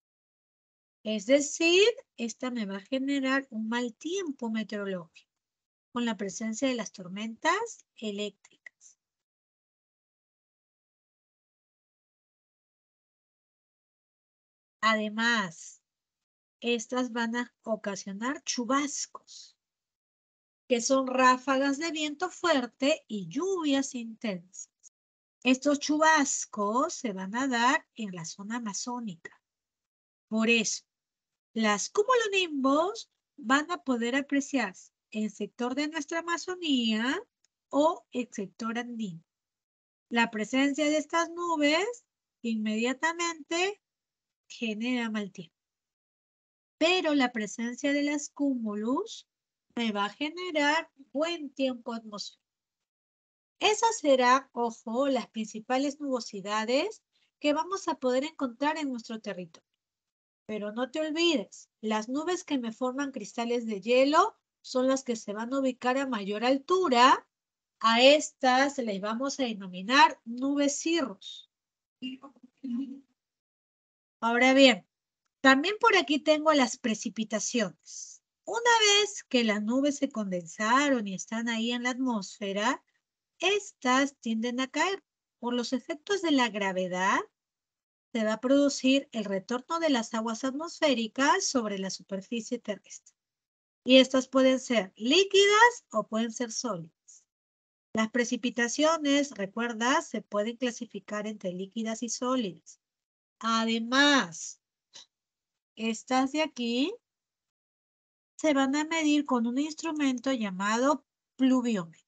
Es decir, esta me va a generar un mal tiempo meteorológico con la presencia de las tormentas eléctricas. Además, estas van a ocasionar chubascos, que son ráfagas de viento fuerte y lluvias intensas. Estos chubascos se van a dar en la zona amazónica. Por eso, las cumulonimbos van a poder apreciarse en el sector de nuestra Amazonía o el sector andino. La presencia de estas nubes inmediatamente genera mal tiempo. Pero la presencia de las cúmulos me va a generar buen tiempo atmosférico. Esas serán, ojo, las principales nubosidades que vamos a poder encontrar en nuestro territorio. Pero no te olvides, las nubes que me forman cristales de hielo son las que se van a ubicar a mayor altura. A estas les vamos a denominar nubes cirrus. Ahora bien, también por aquí tengo las precipitaciones. Una vez que las nubes se condensaron y están ahí en la atmósfera, estas tienden a caer. Por los efectos de la gravedad, se va a producir el retorno de las aguas atmosféricas sobre la superficie terrestre. Y estas pueden ser líquidas o pueden ser sólidas. Las precipitaciones, recuerda, se pueden clasificar entre líquidas y sólidas. Además, estas de aquí se van a medir con un instrumento llamado pluviómetro.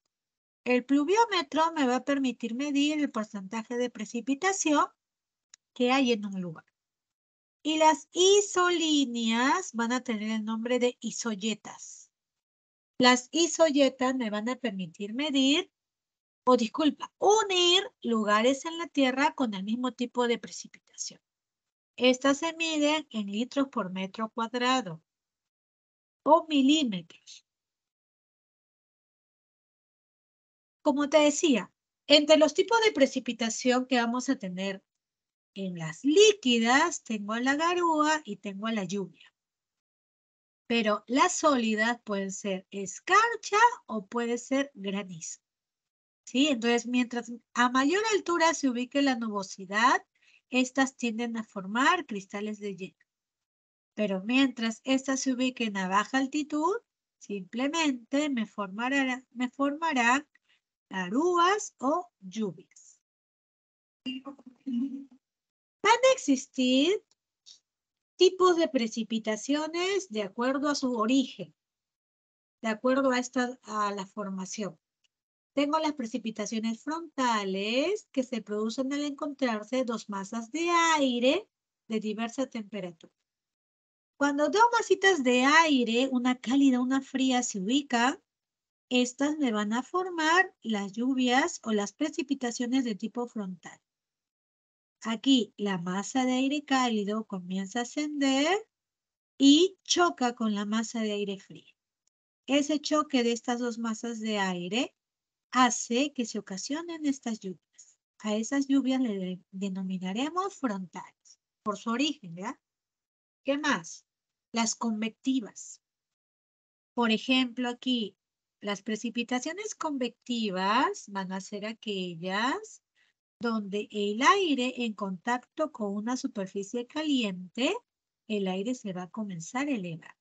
El pluviómetro me va a permitir medir el porcentaje de precipitación que hay en un lugar. Y las isolíneas van a tener el nombre de isoyetas. Las isoyetas me van a permitir medir, unir lugares en la Tierra con el mismo tipo de precipitación. Estas se miden en litros por metro cuadrado o milímetros. Como te decía, entre los tipos de precipitación que vamos a tener en las líquidas, tengo la garúa y tengo la lluvia. Pero las sólidas pueden ser escarcha o puede ser granizo. ¿Sí? Entonces, mientras a mayor altura se ubique la nubosidad, estas tienden a formar cristales de hielo. Pero mientras estas se ubiquen a baja altitud, simplemente me formarán garúas o lluvias. Van a existir tipos de precipitaciones de acuerdo a su origen, de acuerdo a la formación. Tengo las precipitaciones frontales que se producen al encontrarse dos masas de aire de diversa temperatura. Cuando dos masitas de aire, una cálida, una fría, se ubican, estas me van a formar las lluvias o las precipitaciones de tipo frontal. Aquí la masa de aire cálido comienza a ascender y choca con la masa de aire frío. Ese choque de estas dos masas de aire hace que se ocasionen estas lluvias. A esas lluvias le denominaremos frontales, por su origen, ¿ya? ¿Qué más? Las convectivas. Por ejemplo, aquí, las precipitaciones convectivas van a ser aquellas donde el aire en contacto con una superficie caliente, el aire se va a comenzar a elevar.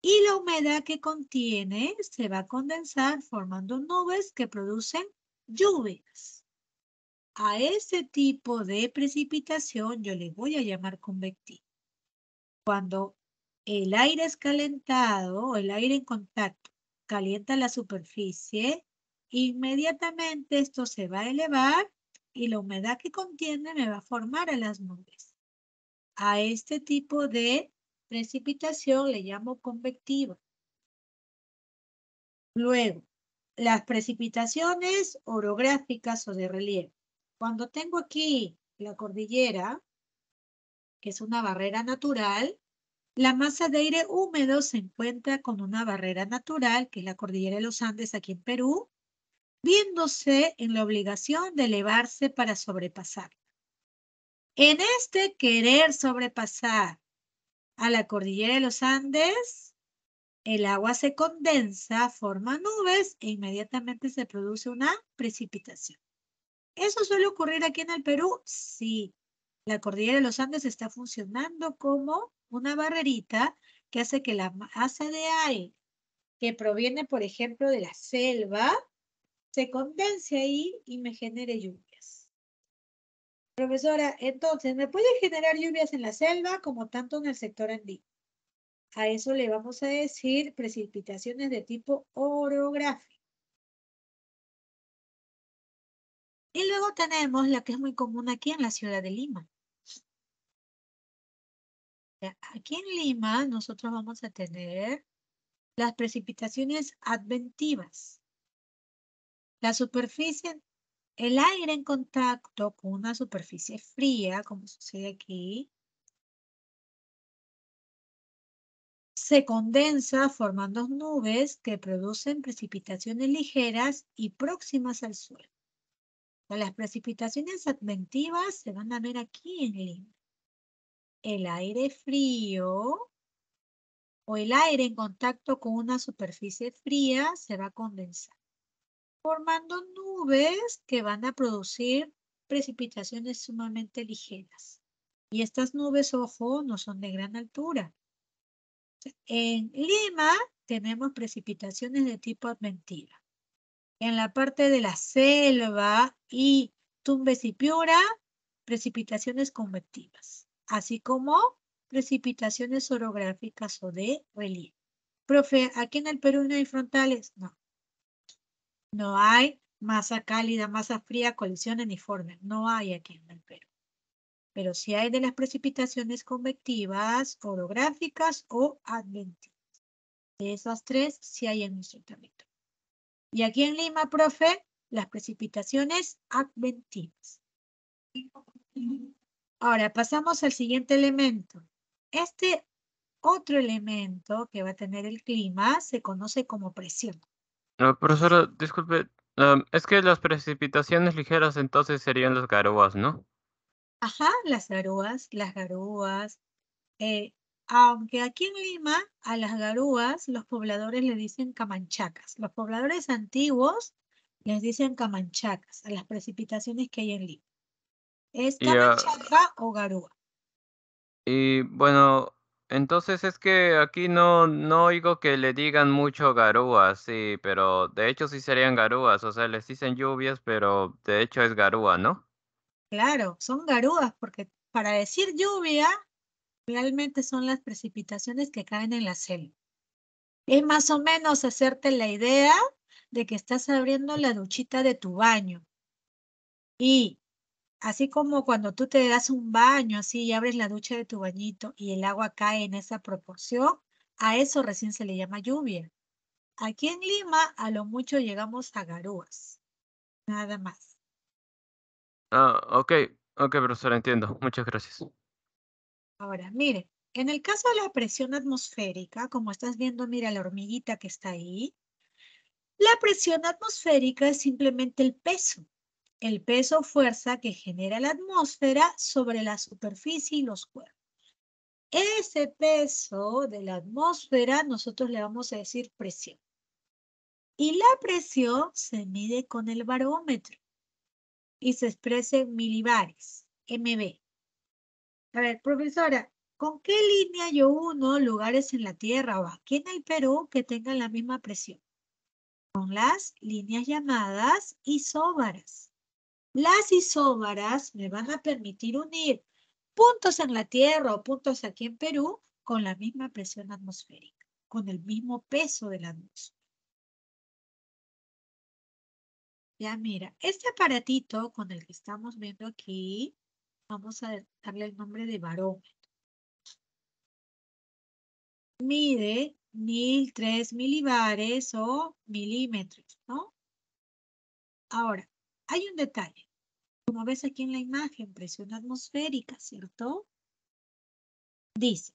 Y la humedad que contiene se va a condensar formando nubes que producen lluvias. A ese tipo de precipitación yo le voy a llamar convectiva. Cuando el aire es calentado o el aire en contacto calienta la superficie, inmediatamente esto se va a elevar y la humedad que contiene me va a formar a las nubes. A este tipo de precipitación le llamo convectiva. Luego, las precipitaciones orográficas o de relieve. Cuando tengo aquí la cordillera, que es una barrera natural, la masa de aire húmedo se encuentra con una barrera natural, que es la cordillera de los Andes aquí en Perú, viéndose en la obligación de elevarse para sobrepasar. En este querer sobrepasar a la cordillera de los Andes, el agua se condensa, forma nubes e inmediatamente se produce una precipitación. ¿Eso suele ocurrir aquí en el Perú? Sí. La cordillera de los Andes está funcionando como una barrerita que hace que la masa de aire que proviene, por ejemplo, de la selva, se condense ahí y me genere lluvias. Profesora, entonces, ¿me puede generar lluvias en la selva como tanto en el sector andino? A eso le vamos a decir precipitaciones de tipo orográfico. Y luego tenemos la que es muy común aquí en la ciudad de Lima. Aquí en Lima nosotros vamos a tener las precipitaciones adventivas. La superficie, el aire en contacto con una superficie fría, como sucede aquí, se condensa formando nubes que producen precipitaciones ligeras y próximas al suelo. Las precipitaciones adventivas se van a ver aquí en Lima. El aire frío o el aire en contacto con una superficie fría se va a condensar, formando nubes que van a producir precipitaciones sumamente ligeras. Y estas nubes, ojo, no son de gran altura. En Lima tenemos precipitaciones de tipo adventiva. En la parte de la selva y Tumbes y Piura, precipitaciones convectivas, así como precipitaciones orográficas o de relieve. Profe, ¿aquí en el Perú no hay frontales? No. No hay masa cálida, masa fría, colisiones ni formas. No hay aquí en el Perú. Pero sí hay de las precipitaciones convectivas, orográficas o adventivas. De esas tres sí hay en nuestro territorio. Y aquí en Lima, profe, las precipitaciones adventivas. Ahora pasamos al siguiente elemento. Este otro elemento que va a tener el clima se conoce como presión. No, profesora, disculpe, es que las precipitaciones ligeras entonces serían las garúas, ¿no? Ajá, las garúas. Aunque aquí en Lima a las garúas los pobladores le dicen camanchacas. Los pobladores antiguos Les dicen camanchacas a las precipitaciones que hay en Lima. ¿Es Y, ah, camanchaca o garúa? y bueno, entonces es que aquí no oigo que le digan mucho garúas, sí, pero de hecho sí serían garúas, o sea, les dicen lluvias, pero de hecho es garúa, ¿no? Claro, son garúas porque para decir lluvia, realmente son las precipitaciones que caen en la selva. Es más o menos hacerte la idea de que estás abriendo la duchita de tu baño. Y así como cuando tú te das un baño así y abres la ducha de tu bañito y el agua cae en esa proporción, a eso recién se le llama lluvia. Aquí en Lima a lo mucho llegamos a garúas, nada más. Ah, ok, profesor, entiendo. Muchas gracias. Ahora, mire, en el caso de la presión atmosférica, como estás viendo, mira la hormiguita que está ahí, la presión atmosférica es simplemente el peso o fuerza que genera la atmósfera sobre la superficie y los cuerpos. Ese peso de la atmósfera nosotros le vamos a decir presión. Y la presión se mide con el barómetro y se expresa en milibares, MB. A ver, profesora, ¿con qué línea yo uno lugares en la Tierra o aquí en el Perú que tengan la misma presión? Con las líneas llamadas isóbaras. Las isóbaras me van a permitir unir puntos en la Tierra o puntos aquí en Perú con la misma presión atmosférica, con el mismo peso de la atmósfera. Ya mira, este aparatito con el que estamos viendo aquí, vamos a darle el nombre de barómetro. Mide 1003 milibares o milímetros, ¿no? Ahora, hay un detalle. Como ves aquí en la imagen, presión atmosférica, ¿cierto? Dice,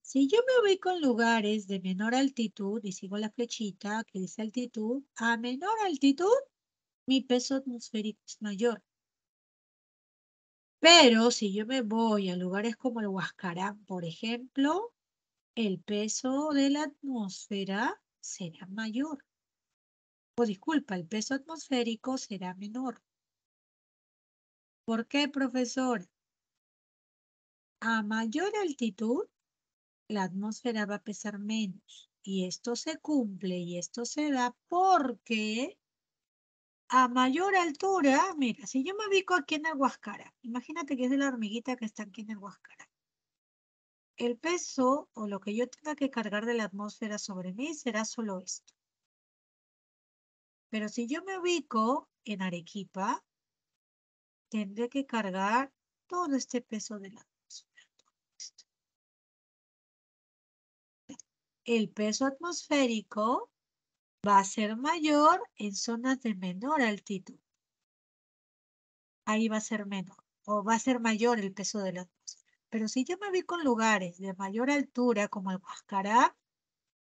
si yo me ubico en lugares de menor altitud y sigo la flechita que dice altitud, a menor altitud, mi peso atmosférico es mayor. Pero si yo me voy a lugares como el Huascarán, por ejemplo, el peso de la atmósfera será mayor. O disculpa, el peso atmosférico será menor. ¿Por qué, profesor? A mayor altitud, la atmósfera va a pesar menos. Y esto se cumple y esto se da porque a mayor altura, mira, si yo me ubico aquí en el Huascarán, imagínate que es de la hormiguita que está aquí en el Huascarán. El peso o lo que yo tenga que cargar de la atmósfera sobre mí será solo esto. Pero si yo me ubico en Arequipa, tendré que cargar todo este peso de la atmósfera. El peso atmosférico va a ser mayor en zonas de menor altitud. Ahí va a ser menor o va a ser mayor el peso de la atmósfera. Pero si yo me ubico en lugares de mayor altura como el Huascarán,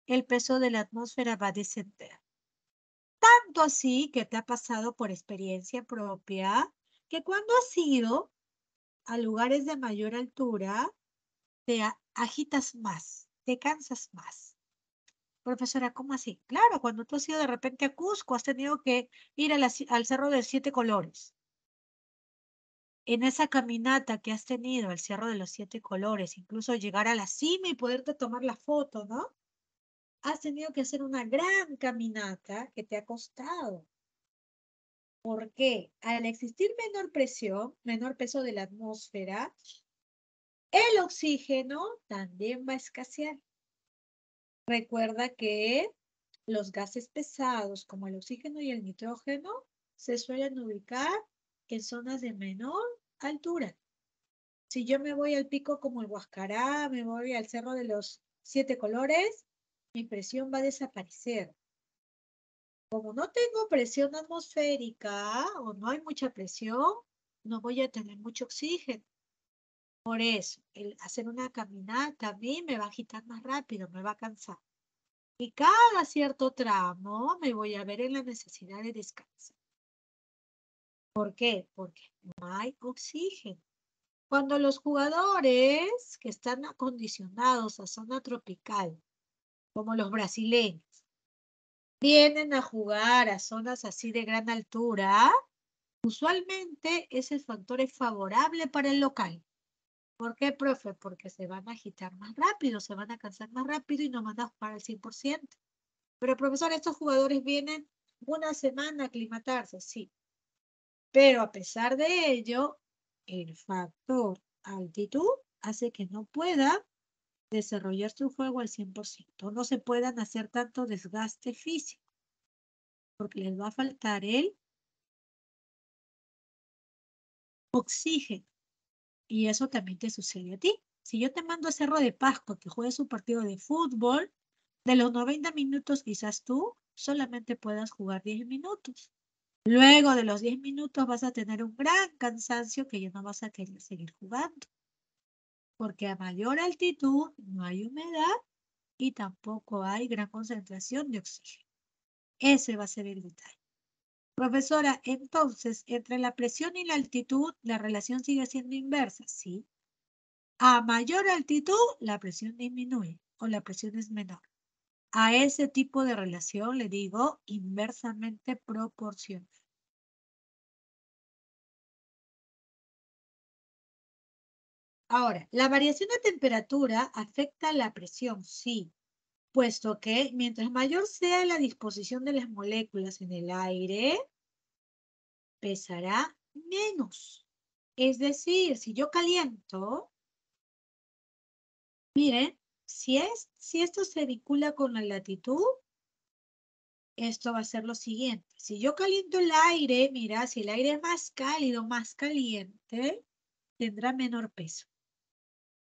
el peso de la atmósfera va a descender. Tanto así que te ha pasado por experiencia propia que cuando has ido a lugares de mayor altura, te agitas más, te cansas más. Profesora, ¿cómo así? Claro, cuando tú has ido de repente a Cusco, has tenido que ir al Cerro de 7 Colores. En esa caminata que has tenido al Cerro de los 7 Colores, incluso llegar a la cima y poderte tomar la foto, ¿no? Has tenido que hacer una gran caminata que te ha costado. ¿Por qué? Al existir menor presión, menor peso de la atmósfera, el oxígeno también va a escasear. Recuerda que los gases pesados, como el oxígeno y el nitrógeno, se suelen ubicar en zonas de menor altura. Si yo me voy al pico como el Huascará, me voy al Cerro de los 7 Colores, mi presión va a desaparecer. Como no tengo presión atmosférica o no hay mucha presión, no voy a tener mucho oxígeno. Por eso, el hacer una caminata a mí me va a agitar más rápido, me va a cansar. Y cada cierto tramo me voy a ver en la necesidad de descansar. ¿Por qué? Porque no hay oxígeno. Cuando los jugadores que están acondicionados a zona tropical, como los brasileños, vienen a jugar a zonas así de gran altura, usualmente ese factor es favorable para el local. ¿Por qué, profe? Porque se van a agitar más rápido, se van a cansar más rápido y no van a jugar al 100%. Pero, profesor, estos jugadores vienen una semana a aclimatarse, sí. Pero a pesar de ello, el factor altitud hace que no pueda desarrollar su juego al 100%. No se puedan hacer tanto desgaste físico, porque les va a faltar el oxígeno. Y eso también te sucede a ti. Si yo te mando a Cerro de Pasco que juegues un partido de fútbol, de los 90 minutos quizás tú solamente puedas jugar 10 minutos. Luego de los 10 minutos vas a tener un gran cansancio que ya no vas a querer seguir jugando. Porque a mayor altitud no hay humedad y tampoco hay gran concentración de oxígeno. Ese va a ser el detalle. Profesora, entonces, entre la presión y la altitud, la relación sigue siendo inversa, ¿sí? A mayor altitud, la presión disminuye o la presión es menor. A ese tipo de relación le digo inversamente proporcional. Ahora, la variación de temperatura afecta la presión, sí, puesto que mientras mayor sea la disposición de las moléculas en el aire, pesará menos. Es decir, si yo caliento, miren, si esto se vincula con la latitud, esto va a ser lo siguiente. Si yo caliento el aire, mira, si el aire es más cálido, más caliente, tendrá menor peso.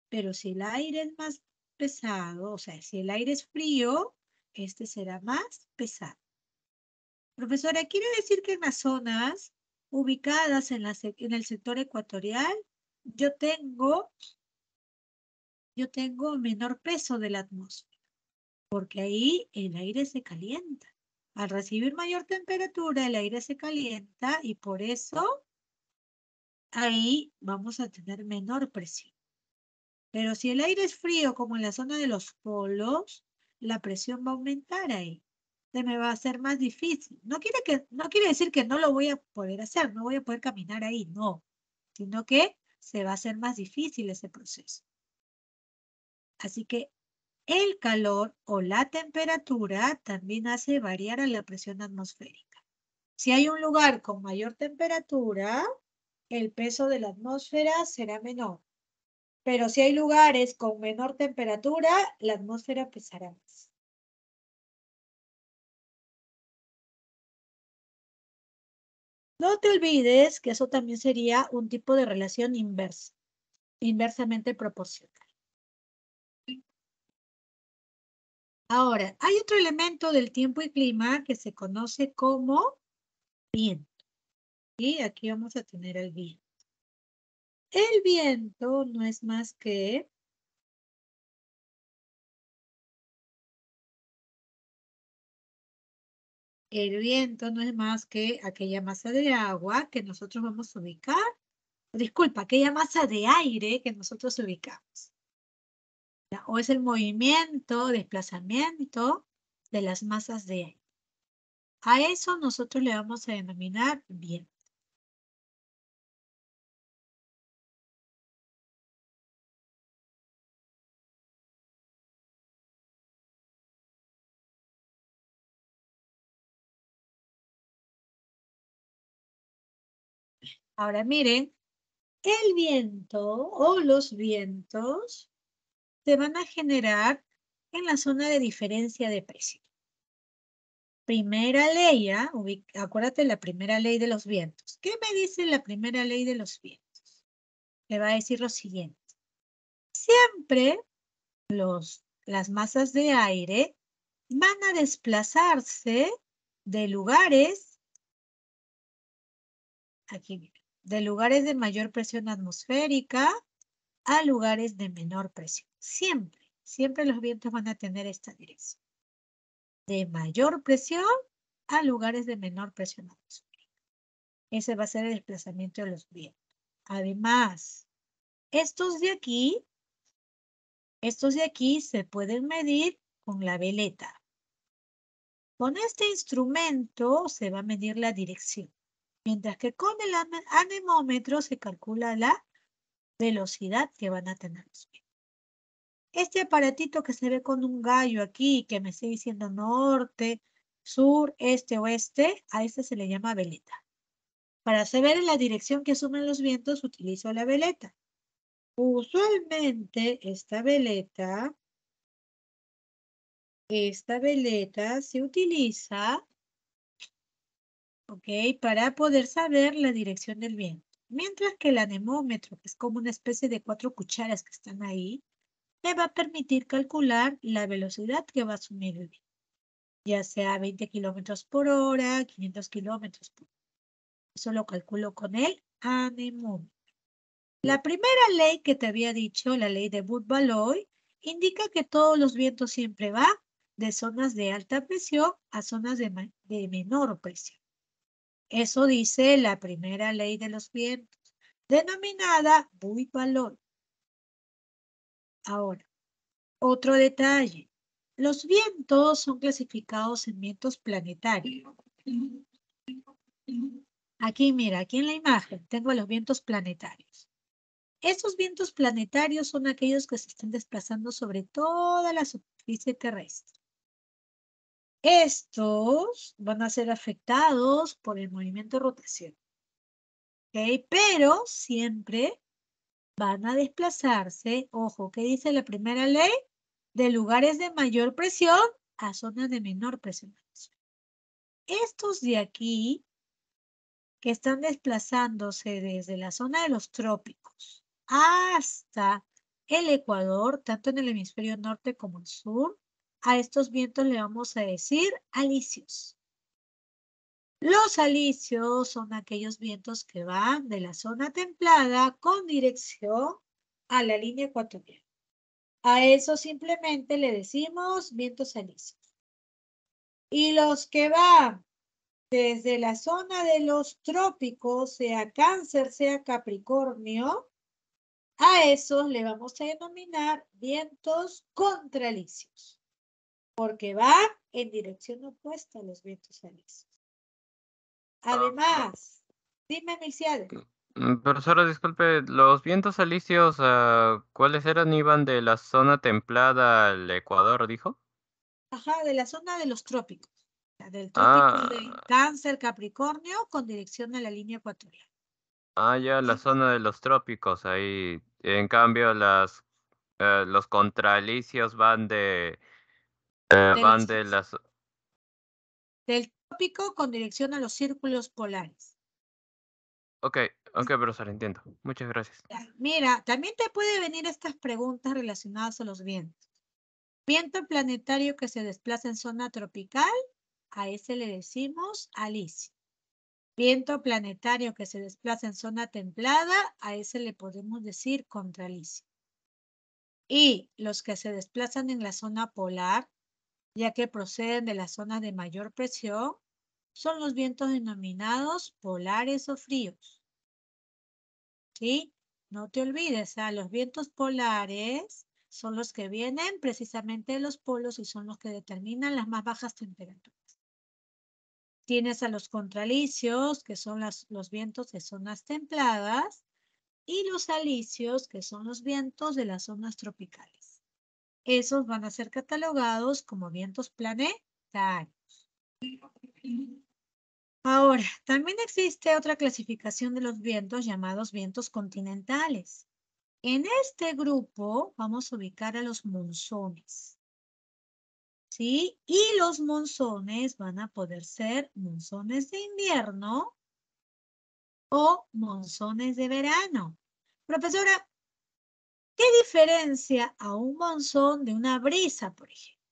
Pero si el aire es más pesado, o sea, si el aire es frío, este será más pesado. Profesora, ¿quiere decir que en las zonas ubicadas en el sector ecuatorial, yo tengo menor peso de la atmósfera? Porque ahí el aire se calienta. Al recibir mayor temperatura, el aire se calienta y por eso ahí vamos a tener menor presión. Pero si el aire es frío, como en la zona de los polos, la presión va a aumentar ahí. Se me va a hacer más difícil. No quiere decir que no lo voy a poder hacer, no voy a poder caminar ahí, no. Sino que se va a hacer más difícil ese proceso. Así que el calor o la temperatura también hace variar a la presión atmosférica. Si hay un lugar con mayor temperatura, el peso de la atmósfera será menor. Pero si hay lugares con menor temperatura, la atmósfera pesará más. No te olvides que eso también sería un tipo de relación inversa, inversamente proporcional. Ahora, hay otro elemento del tiempo y clima que se conoce como viento. Y aquí vamos a tener el viento. El viento no es más que aquella masa de agua que nosotros vamos a ubicar. Disculpa, aquella masa de aire que nosotros ubicamos. O es el movimiento, desplazamiento de las masas de aire. A eso nosotros le vamos a denominar viento. Ahora miren, el viento o los vientos se van a generar en la zona de diferencia de presión. Primera ley, acuérdate la primera ley de los vientos. ¿Qué me dice la primera ley de los vientos? Me va a decir lo siguiente. Siempre las masas de aire van a desplazarse de lugares, de lugares de mayor presión atmosférica a lugares de menor presión. Siempre los vientos van a tener esta dirección. De mayor presión a lugares de menor presión atmosférica. Ese va a ser el desplazamiento de los vientos. Además, estos de aquí se pueden medir con la veleta. Con este instrumento se va a medir la dirección, mientras que con el anemómetro se calcula la velocidad que van a tener los vientos. Este aparatito que se ve con un gallo aquí, que me está diciendo norte, sur, este, oeste, a este se le llama veleta. Para saber la dirección que asumen los vientos, utilizo la veleta. Usualmente esta veleta se utiliza, ¿ok?, para poder saber la dirección del viento. Mientras que el anemómetro, que es como una especie de 4 cucharas que están ahí, me va a permitir calcular la velocidad que va a asumir el viento, ya sea 20 kilómetros por hora, 500 kilómetros por hora. Eso lo calculo con el anemómetro. La primera ley que te había dicho, la ley de Wood-Valois, indica que todos los vientos siempre van de zonas de alta presión a zonas de menor presión. Eso dice la primera ley de los vientos, denominada Wood-Valois. Ahora, otro detalle. Los vientos son clasificados en vientos planetarios. Aquí, mira, aquí en la imagen tengo los vientos planetarios. Estos vientos planetarios son aquellos que se están desplazando sobre toda la superficie terrestre. Estos van a ser afectados por el movimiento de rotación. ¿Ok? Pero siempre van a desplazarse, ojo, ¿qué dice la primera ley? De lugares de mayor presión a zonas de menor presión. Estos de aquí, que están desplazándose desde la zona de los trópicos hasta el Ecuador, tanto en el hemisferio norte como el sur, a estos vientos le vamos a decir alisios. Los alisios son aquellos vientos que van de la zona templada con dirección a la línea ecuatorial. A eso simplemente le decimos vientos alisios. Y los que van desde la zona de los trópicos, sea Cáncer, sea Capricornio, a esos le vamos a denominar vientos contralisios, porque van en dirección opuesta a los vientos alisios. Además, dime, Milciades. Profesora, disculpe, los vientos alisios, ¿cuáles eran? ¿Iban de la zona templada al Ecuador, dijo? Ajá, de la zona de los trópicos. Del trópico de Cáncer, Capricornio, con dirección a la línea ecuatorial. Ya, la zona de los trópicos, ahí. En cambio, los contralisios van de las... Del trópico con dirección a los círculos polares. Ok, profesor, entiendo. Muchas gracias. Mira, también te pueden venir estas preguntas relacionadas a los vientos. Viento planetario que se desplaza en zona tropical, a ese le decimos alisio. Viento planetario que se desplaza en zona templada, a ese le podemos decir contralisio. Y los que se desplazan en la zona polar, ya que proceden de la zona de mayor presión, son los vientos denominados polares o fríos. ¿Sí? No te olvides, los vientos polares son los que vienen precisamente de los polos y son los que determinan las más bajas temperaturas. Tienes a los contralisios, que son los vientos de zonas templadas, y los alisios, que son los vientos de las zonas tropicales. Esos van a ser catalogados como vientos planetarios. Ahora, también existe otra clasificación de los vientos llamados vientos continentales. En este grupo vamos a ubicar a los monzones. ¿Sí? Y los monzones van a poder ser monzones de invierno o monzones de verano. Profesora, ¿qué diferencia a un monzón de una brisa, por ejemplo?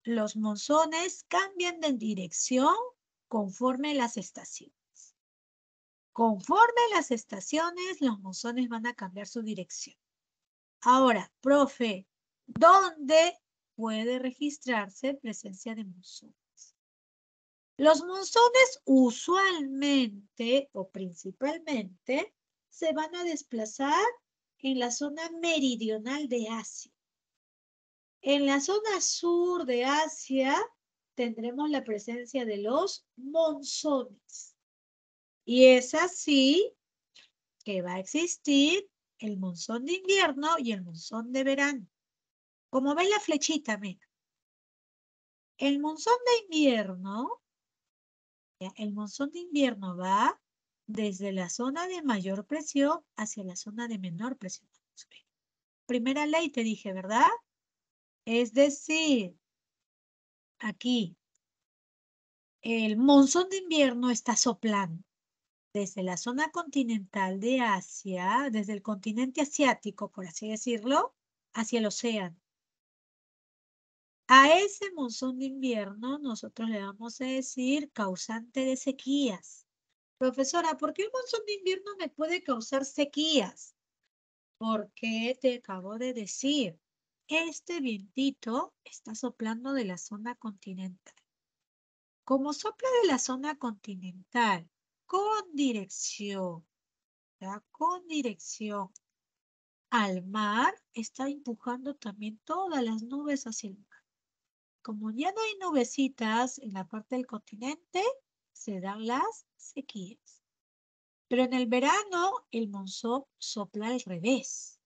Los monzones cambian de dirección conforme las estaciones. Conforme las estaciones, los monzones van a cambiar su dirección. Ahora, profe, ¿dónde puede registrarse presencia de monzones? Los monzones usualmente o principalmente se van a desplazar en la zona meridional de Asia. En la zona sur de Asia tendremos la presencia de los monzones. Y es así que va a existir el monzón de invierno y el monzón de verano. Como ven la flechita, mira. El monzón de invierno, va desde la zona de mayor presión hacia la zona de menor presión. Primera ley te dije, ¿verdad? Es decir, aquí, el monzón de invierno está soplando desde la zona continental de Asia, desde el continente asiático, por así decirlo, hacia el océano. A ese monzón de invierno nosotros le vamos a decir causante de sequías. Profesora, ¿por qué el monzón de invierno me puede causar sequías? Porque te acabo de decir, este vientito está soplando de la zona continental. Como sopla de la zona continental con dirección, ¿ya? Con dirección al mar, está empujando también todas las nubes hacia el mar. Como ya no hay nubecitas en la parte del continente, se dan las sequías. Pero en el verano, el monzón sopla al revés.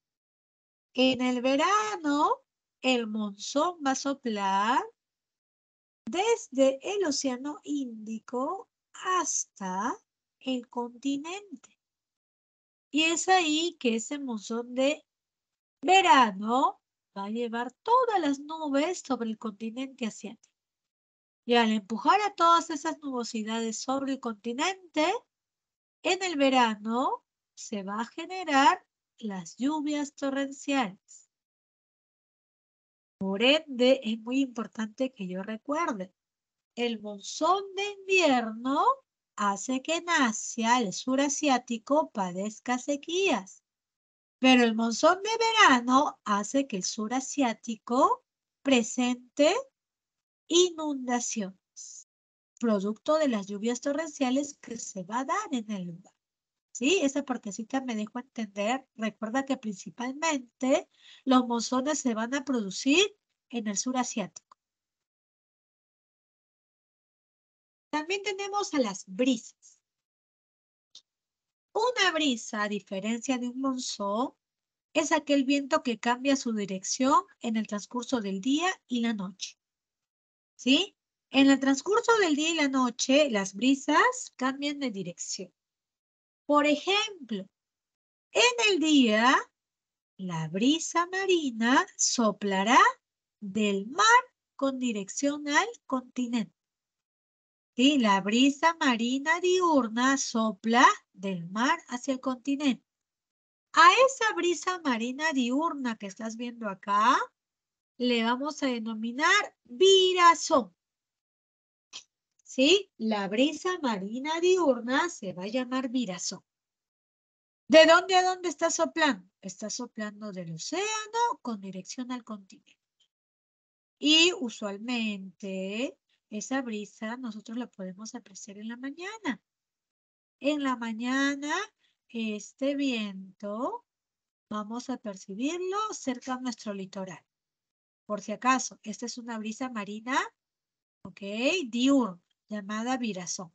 En el verano, el monzón va a soplar desde el Océano Índico hasta el continente. Y es ahí que ese monzón de verano va a llevar todas las nubes sobre el continente asiático. Y al empujar a todas esas nubosidades sobre el continente, en el verano se va a generar las lluvias torrenciales. Por ende, es muy importante que yo recuerde, el monzón de invierno hace que en Asia, el sur asiático, padezca sequías. Pero el monzón de verano hace que el sur asiático presente inundaciones, producto de las lluvias torrenciales que se va a dar en el lugar. ¿Sí? Esa partecita me dejó entender. Recuerda que principalmente los monzones se van a producir en el sur asiático. También tenemos a las brisas. Una brisa, a diferencia de un monzón, es aquel viento que cambia su dirección en el transcurso del día y la noche. ¿Sí? En el transcurso del día y la noche, las brisas cambian de dirección. Por ejemplo, en el día, la brisa marina soplará del mar con dirección al continente. ¿Sí? La brisa marina diurna sopla del mar hacia el continente. A esa brisa marina diurna que estás viendo acá, le vamos a denominar virazón. ¿Sí? La brisa marina diurna se va a llamar virazón. ¿De dónde a dónde está soplando? Está soplando del océano con dirección al continente. Y usualmente esa brisa nosotros la podemos apreciar en la mañana. En la mañana, este viento vamos a percibirlo cerca de nuestro litoral. Por si acaso, esta es una brisa marina, ¿ok? Diurna, llamada virazón.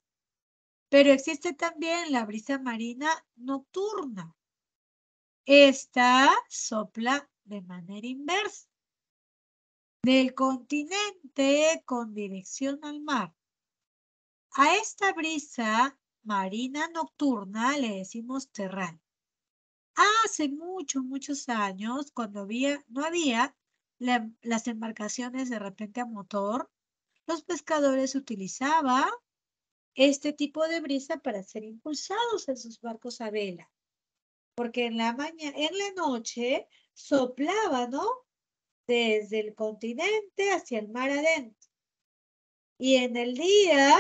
Pero existe también la brisa marina nocturna. Esta sopla de manera inversa. Del continente con dirección al mar. A esta brisa marina nocturna le decimos terral. Hace muchos años, cuando no había las embarcaciones de repente a motor, los pescadores utilizaban este tipo de brisa para ser impulsados en sus barcos a vela. Porque en la noche soplaba, ¿no? Desde el continente hacia el mar adentro. Y en el día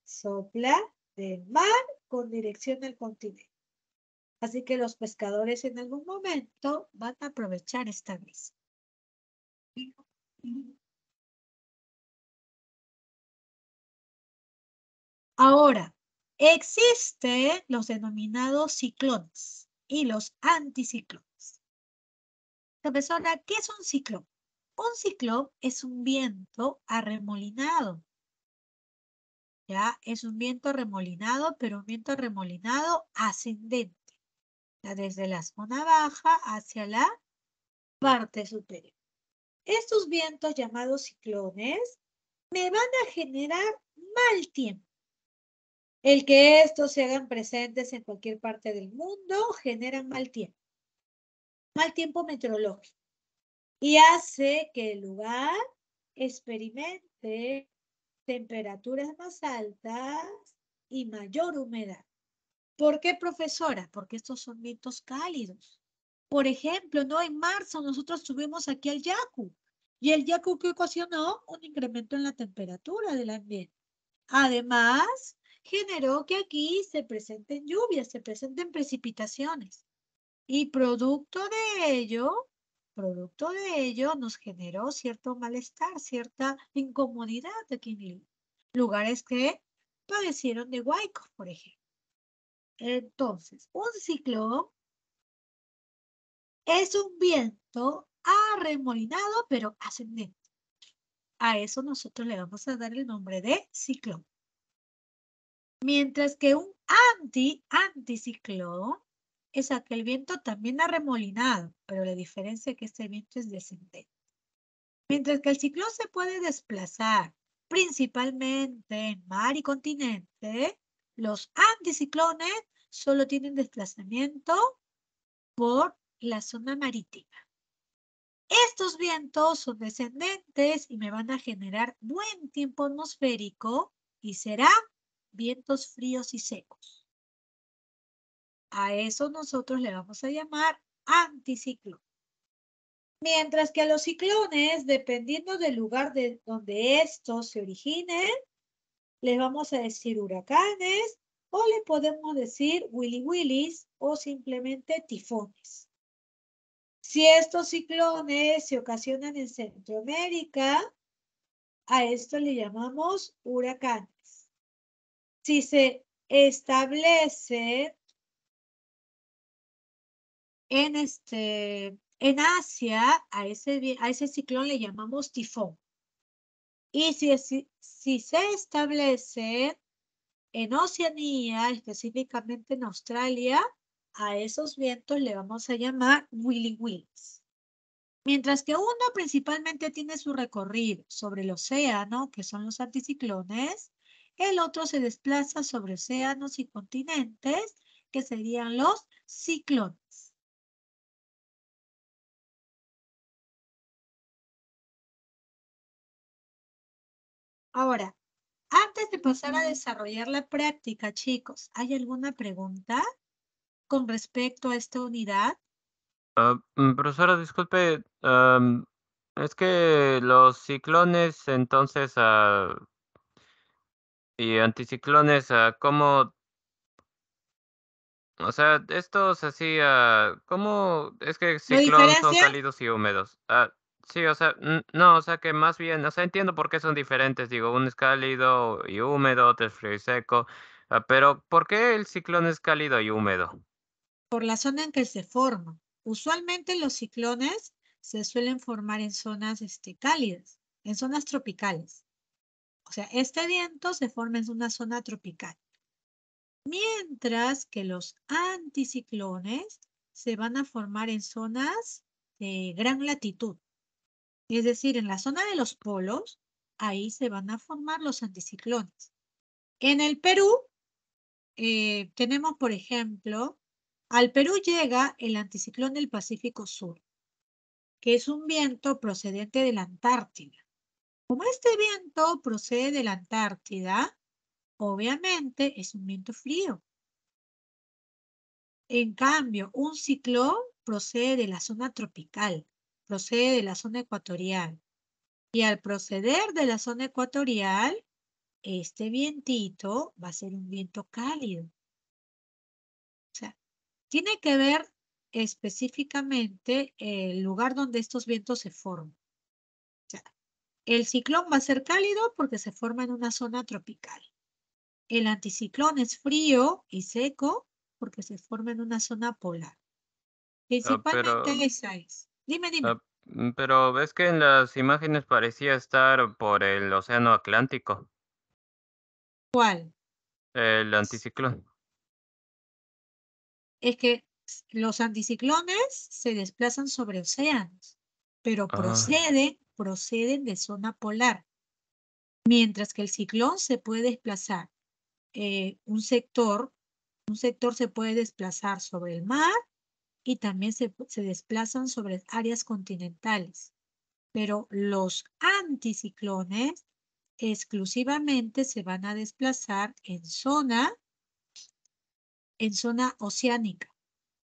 sopla del mar con dirección al continente. Así que los pescadores en algún momento van a aprovechar esta brisa. Ahora, existen los denominados ciclones y los anticiclones. Profesora, ¿qué es un ciclón? Un ciclón es un viento arremolinado ¿ya? Es un viento arremolinado, pero un viento arremolinado ascendente. Ya desde la zona baja hacia la parte superior. Estos vientos llamados ciclones me van a generar mal tiempo. El que estos se hagan presentes en cualquier parte del mundo generan mal tiempo meteorológico, y hace que el lugar experimente temperaturas más altas y mayor humedad. ¿Por qué, profesora? Porque estos son vientos cálidos. Por ejemplo, ¿no? En marzo nosotros subimos aquí al Yaku, y el Yaku que ocasionó un incremento en la temperatura del ambiente. Además, generó que aquí se presenten lluvias, se presenten precipitaciones. Y producto de ello nos generó cierto malestar, cierta incomodidad aquí en Lima. Lugares que padecieron de huaicos, por ejemplo. Entonces, un ciclón es un viento arremolinado, pero ascendente. A eso nosotros le vamos a dar el nombre de ciclón. Mientras que un anticiclón es aquel viento también arremolinado, pero la diferencia es que este viento es descendente. Mientras que el ciclón se puede desplazar principalmente en mar y continente, los anticiclones solo tienen desplazamiento por la zona marítima. Estos vientos son descendentes y me van a generar buen tiempo atmosférico y serán vientos fríos y secos. A eso nosotros le vamos a llamar anticiclón. Mientras que a los ciclones, dependiendo del lugar de donde estos se originen, les vamos a decir huracanes o le podemos decir willy willys o simplemente tifones. Si estos ciclones se ocasionan en Centroamérica, a esto le llamamos huracanes. Si se establecen en Asia, a ese ciclón le llamamos tifón. Y si se establece en Oceanía, específicamente en Australia, a esos vientos le vamos a llamar willy willys. Mientras que uno principalmente tiene su recorrido sobre el océano, que son los anticiclones, el otro se desplaza sobre océanos y continentes, que serían los ciclones. Ahora, antes de pasar a desarrollar la práctica, chicos, ¿hay alguna pregunta con respecto a esta unidad? Profesora, disculpe, es que los ciclones entonces y anticiclones, ¿cómo? O sea, estos así, ¿cómo? Es que ¿Lo ciclón son diferencia? cálidos y húmedos. Sí, o sea, no, o sea que más bien, o sea, entiendo por qué son diferentes. Digo, uno es cálido y húmedo, otro es frío y seco. Pero, ¿por qué el ciclón es cálido y húmedo? Por la zona en que se forman. Usualmente los ciclones se suelen formar en zonas cálidas, en zonas tropicales. O sea, este viento se forma en una zona tropical. Mientras que los anticiclones se van a formar en zonas de gran latitud. Es decir, en la zona de los polos, ahí se van a formar los anticiclones. En el Perú, tenemos, por ejemplo, al Perú llega el anticiclón del Pacífico Sur, que es un viento procedente de la Antártida. Como este viento procede de la Antártida, obviamente es un viento frío. En cambio, un ciclón procede de la zona tropical, procede de la zona ecuatorial. Y al proceder de la zona ecuatorial, este vientito va a ser un viento cálido. O sea, tiene que ver específicamente el lugar donde estos vientos se forman. O sea, el ciclón va a ser cálido porque se forma en una zona tropical. El anticiclón es frío y seco porque se forma en una zona polar. Principalmente Pero, esa es. Dime, dime. pero ves que en las imágenes parecía estar por el Océano Atlántico. ¿Cuál? El anticiclón. Es que los anticiclones se desplazan sobre océanos, pero Ah, proceden de zona polar, mientras que el ciclón se puede desplazar. Un sector se puede desplazar sobre el mar y también se desplazan sobre áreas continentales. Pero los anticiclones exclusivamente se van a desplazar en zona oceánica.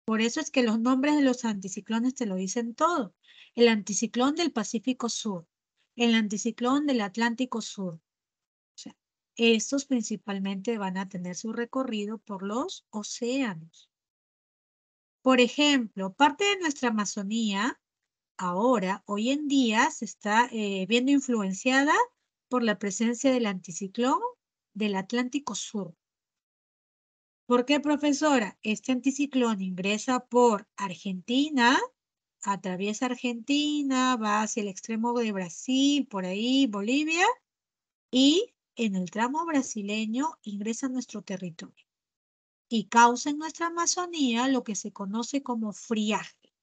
Por eso es que los nombres de los anticiclones te lo dicen todo. El anticiclón del Pacífico Sur, el anticiclón del Atlántico Sur. O sea, estos principalmente van a tener su recorrido por los océanos. Por ejemplo, parte de nuestra Amazonía ahora, hoy en día, se está viendo influenciada por la presencia del anticiclón del Atlántico Sur. ¿Por qué, profesora? Este anticiclón ingresa por Argentina, atraviesa Argentina, va hacia el extremo de Brasil, por ahí, Bolivia, y en el tramo brasileño ingresa a nuestro territorio y causa en nuestra Amazonía lo que se conoce como friaje.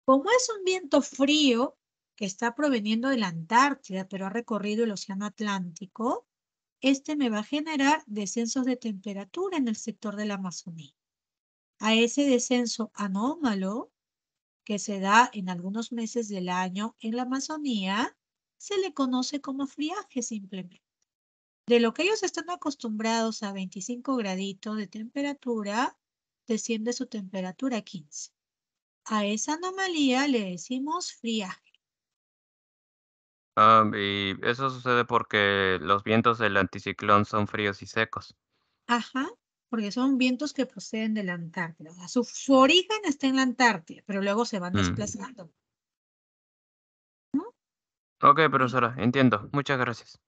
Como es un viento frío que está proveniendo de la Antártida, pero ha recorrido el Océano Atlántico, este me va a generar descensos de temperatura en el sector de la Amazonía. A ese descenso anómalo que se da en algunos meses del año en la Amazonía, se le conoce como friaje simplemente. De lo que ellos están acostumbrados a 25 graditos de temperatura, desciende su temperatura a 15. A esa anomalía le decimos friaje. y eso sucede porque los vientos del anticiclón son fríos y secos. Ajá, porque son vientos que proceden de la Antártida. O sea, su origen está en la Antártida, pero luego se van desplazando. Ok, profesora, entiendo. Muchas gracias.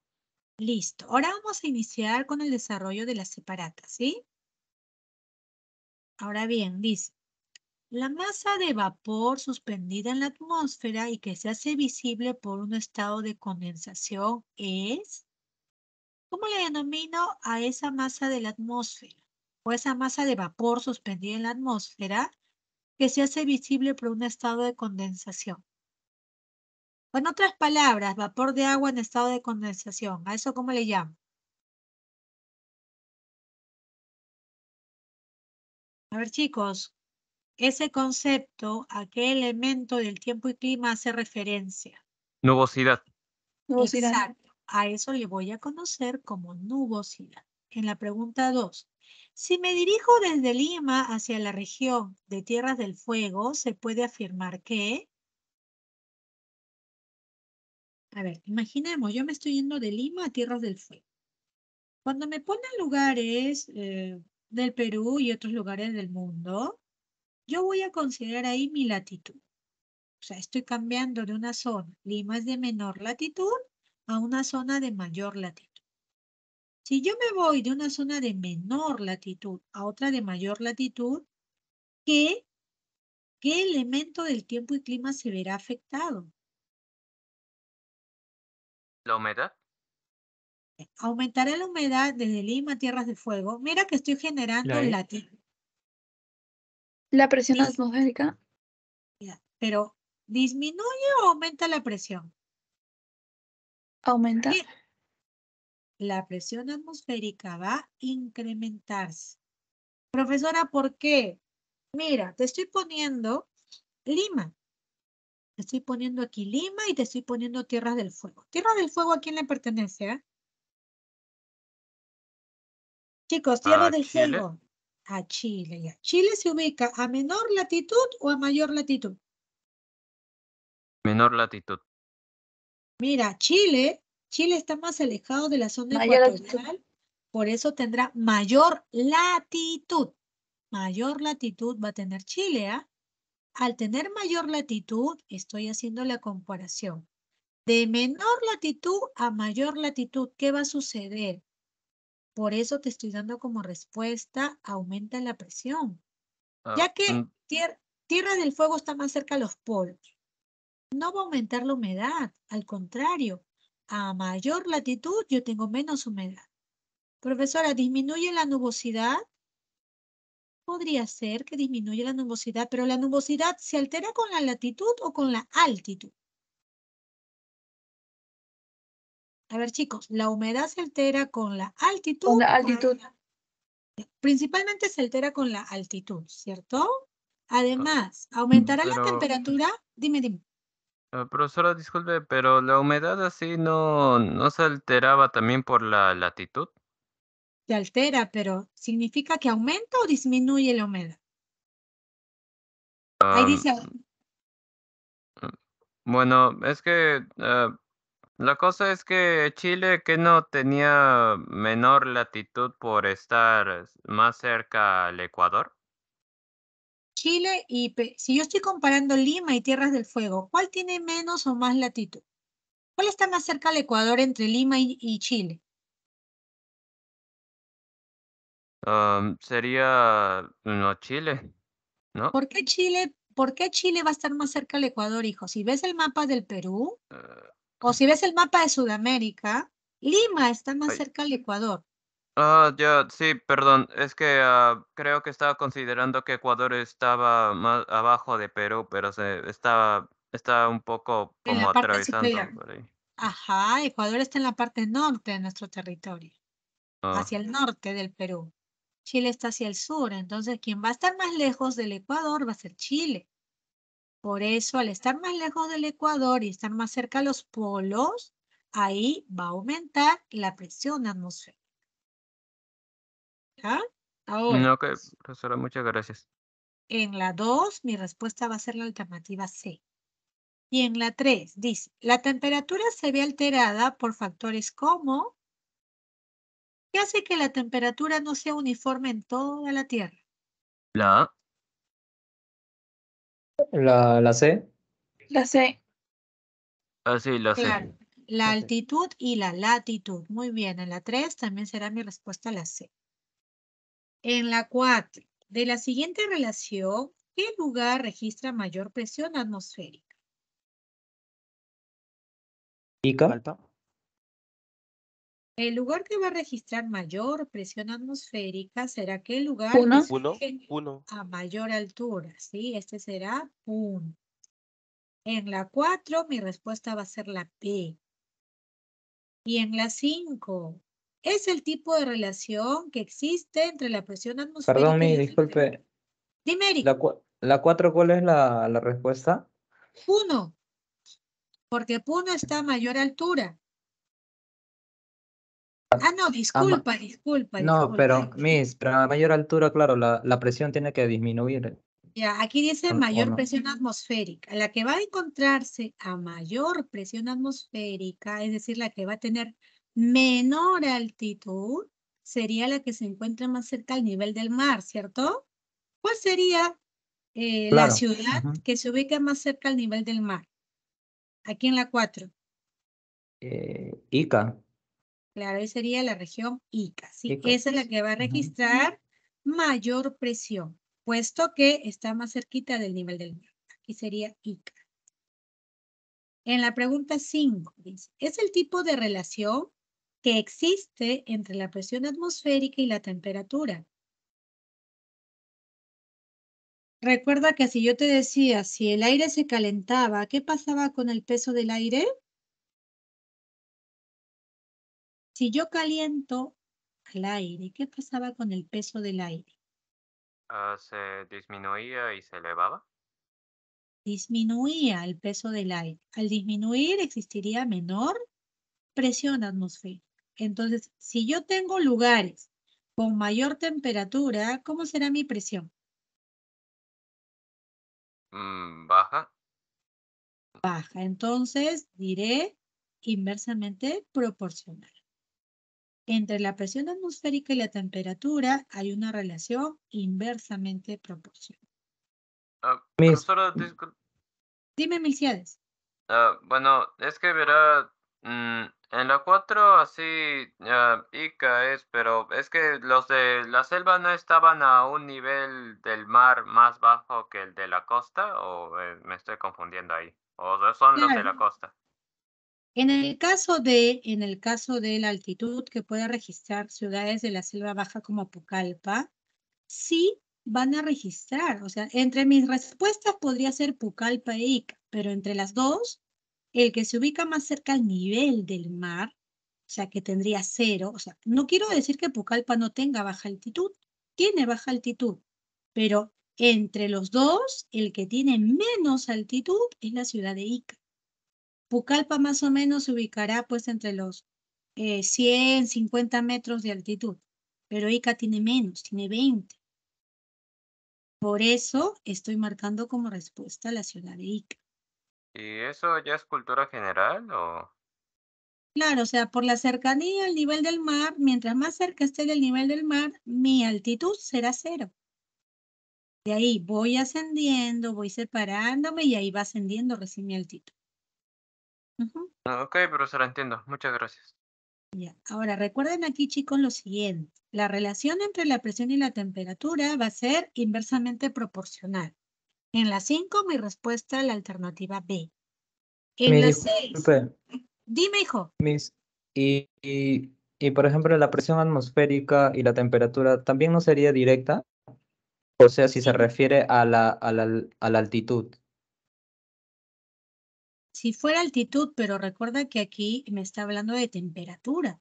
Listo. Ahora vamos a iniciar con el desarrollo de las separatas, ¿sí? Ahora bien, dice, la masa de vapor suspendida en la atmósfera y que se hace visible por un estado de condensación es, ¿cómo le denomino a esa masa de la atmósfera? O esa masa de vapor suspendida en la atmósfera que se hace visible por un estado de condensación. En otras palabras, vapor de agua en estado de condensación. ¿A eso cómo le llamo? A ver, chicos, ese concepto, ¿a qué elemento del tiempo y clima hace referencia? Nubosidad. Nubosidad. Exacto. A eso le voy a conocer como nubosidad. En la pregunta 2. Si me dirijo desde Lima hacia la región de Tierras del Fuego, se puede afirmar que... A ver, imaginemos, yo me estoy yendo de Lima a Tierras del Fuego. Cuando me ponen lugares del Perú y otros lugares del mundo, yo voy a considerar ahí mi latitud. O sea, estoy cambiando de una zona, Lima es de menor latitud, a una zona de mayor latitud. Si yo me voy de una zona de menor latitud a otra de mayor latitud, ¿qué elemento del tiempo y clima se verá afectado? ¿La humedad? Aumentará la humedad desde Lima a Tierras del Fuego. Mira que estoy generando ¿La E? latitud. La presión atmosférica. Pero ¿disminuye o aumenta la presión? Aumenta. ¿Qué? La presión atmosférica va a incrementarse. Profesora, ¿por qué? Mira, te estoy poniendo Lima. Te estoy poniendo aquí Lima y te estoy poniendo Tierras del Fuego. ¿Tierras del Fuego a quién le pertenece? Chicos, Tierras ¿A del Chile? Fuego. A Chile, ya. ¿Chile se ubica a menor latitud o a mayor latitud? Menor latitud. Mira, Chile está más alejado de la zona Mayor latitud. ecuatorial, por eso tendrá mayor latitud. Mayor latitud va a tener Chile, ¿ah? Al tener mayor latitud, estoy haciendo la comparación. De menor latitud a mayor latitud, ¿qué va a suceder? Por eso te estoy dando como respuesta, aumenta la presión. Ya que Tierra del Fuego está más cerca a los polos. No va a aumentar la humedad, al contrario, a mayor latitud yo tengo menos humedad. Profesora, ¿disminuye la nubosidad? Podría ser que disminuye la nubosidad, pero la nubosidad se altera con la latitud o con la altitud. A ver, chicos, la humedad se altera con la altitud. Con la altitud. Principalmente se altera con la altitud, ¿cierto? Además, ¿aumentará la Pero, temperatura? Dime. profesora, disculpe, pero la humedad así no se alteraba también por la latitud. Se altera, pero ¿significa que aumenta o disminuye la humedad? Ahí Am, dice, bueno, es que la cosa es que Chile que no tenía menor latitud por estar más cerca al Ecuador. Chile y si yo estoy comparando Lima y Tierras del Fuego, ¿cuál tiene menos o más latitud? ¿Cuál está más cerca al Ecuador entre Lima y Chile? Sería no Chile, ¿no? ¿Por qué Chile va a estar más cerca al Ecuador, hijo? Si ves el mapa del Perú Eh, o si ves el mapa de Sudamérica, Lima está más ay, cerca al Ecuador. ya, sí, perdón, es que creo que estaba considerando que Ecuador estaba más abajo de Perú, pero estaba un poco En como la parte atravesando superior. por ahí. Ajá, Ecuador está en la parte norte de nuestro territorio, Ah, hacia el norte del Perú. Chile está hacia el sur, entonces quien va a estar más lejos del Ecuador va a ser Chile. Por eso, al estar más lejos del Ecuador y estar más cerca a los polos, ahí va a aumentar la presión atmosférica. ¿Ya? Ahora, ok, profesora, muchas gracias. en la 2, mi respuesta va a ser la alternativa C. Y en la 3 dice, la temperatura se ve alterada por factores como, ¿qué hace que la temperatura no sea uniforme en toda la Tierra? La La C. La C. sí, la sé. Claro, la Ok. altitud y la latitud. Muy bien, en la 3 también será mi respuesta la C. En la 4, de la siguiente relación, ¿qué lugar registra mayor presión atmosférica? Ica. Falta. El lugar que va a registrar mayor presión atmosférica será aquel lugar que Uno. se Uno. ubique Uno. a mayor altura, ¿sí? Este será 1. En la 4, mi respuesta va a ser la P. Y en la 5, es el tipo de relación que existe entre la presión Perdón, atmosférica y la temperatura. disculpe. Dime, Eric, La 4, ¿cuál es la respuesta? 1, porque Puno está a mayor altura. Ah, no, A ma- No, pero, disculpa. pero a mayor altura, claro, la presión tiene que disminuir. Ya, aquí dice ¿O mayor no? presión atmosférica. La que va a encontrarse a mayor presión atmosférica, es decir, la que va a tener menor altitud, sería la que se encuentra más cerca al nivel del mar, ¿cierto? ¿Cuál sería la Claro. ciudad Ujú. que se ubica más cerca al nivel del mar? Aquí en la 4. Ica. Claro, ahí sería la región Ica, ¿sí? Ica. Esa es la que va a Ujú. registrar mayor presión, puesto que está más cerquita del nivel del mar. Aquí sería Ica. En la pregunta 5, dice, es el tipo de relación que existe entre la presión atmosférica y la temperatura. Recuerda que si yo te decía, si el aire se calentaba, ¿qué pasaba con el peso del aire? Si yo caliento al aire, ¿qué pasaba con el peso del aire? Se disminuía y se elevaba. Disminuía el peso del aire. Al disminuir existiría menor presión atmosférica. Entonces, si yo tengo lugares con mayor temperatura, ¿cómo será mi presión? Baja. Baja. Entonces, diré inversamente proporcional. Entre la presión atmosférica y la temperatura hay una relación inversamente proporcional. Miss, Profesora, Dime, Milciades. bueno, es que verá, en la 4 así Ica es, pero es que los de la selva no estaban a un nivel del mar más bajo que el de la costa, o me estoy confundiendo ahí, o son los de Claro, la costa. En el caso de la altitud que puede registrar ciudades de la selva baja como Pucallpa, sí van a registrar. O sea, entre mis respuestas podría ser Pucallpa e Ica, pero entre las dos, el que se ubica más cerca al nivel del mar, o sea, que tendría 0, o sea, no quiero decir que Pucallpa no tenga baja altitud, tiene baja altitud, pero entre los dos, el que tiene menos altitud es la ciudad de Ica. Pucallpa más o menos se ubicará pues entre los 100, 50 metros de altitud, pero Ica tiene menos, tiene 20. Por eso estoy marcando como respuesta la ciudad de Ica. ¿Y eso ya es cultura general o...? Claro, o sea, por la cercanía al nivel del mar, mientras más cerca esté del nivel del mar, mi altitud será 0. De ahí voy ascendiendo, voy separándome y ahí va ascendiendo recién mi altitud. Ujú. Ok, profesora, entiendo. Muchas gracias. Ya. Ahora, recuerden aquí, chicos, lo siguiente. La relación entre la presión y la temperatura va a ser inversamente proporcional. En la 5, mi respuesta, la alternativa B. En la 6, Disculpe, dime, hijo. Miss, y por ejemplo, la presión atmosférica y la temperatura también no sería directa, o sea, si se Sí. refiere a la altitud. Si fuera altitud, pero recuerda que aquí me está hablando de temperatura.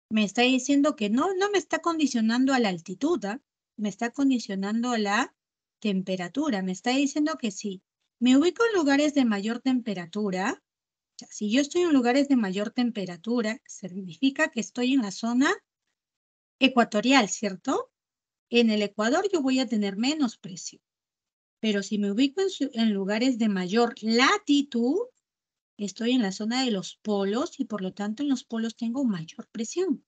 Me está diciendo que no me está condicionando a la altitud, ¿ah? Me está condicionando a la temperatura. Me está diciendo que sí. Me ubico en lugares de mayor temperatura. O sea, si yo estoy en lugares de mayor temperatura, significa que estoy en la zona ecuatorial, ¿cierto? En el Ecuador yo voy a tener menos presión. Pero si me ubico en lugares de mayor latitud, estoy en la zona de los polos y por lo tanto en los polos tengo mayor presión.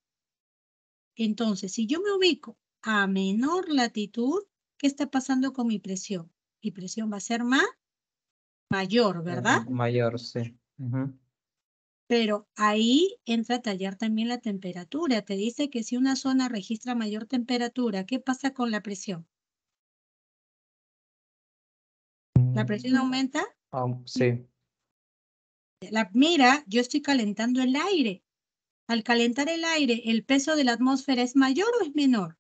Entonces, si yo me ubico a menor latitud, ¿qué está pasando con mi presión? Mi presión va a ser mayor, ¿verdad? Mayor, sí. Ujú. Pero ahí entra a tallar también la temperatura. Te dice que si una zona registra mayor temperatura, ¿qué pasa con la presión? ¿La presión aumenta? Sí. Mira, yo estoy calentando el aire. Al calentar el aire, ¿el peso de la atmósfera es mayor o es menor?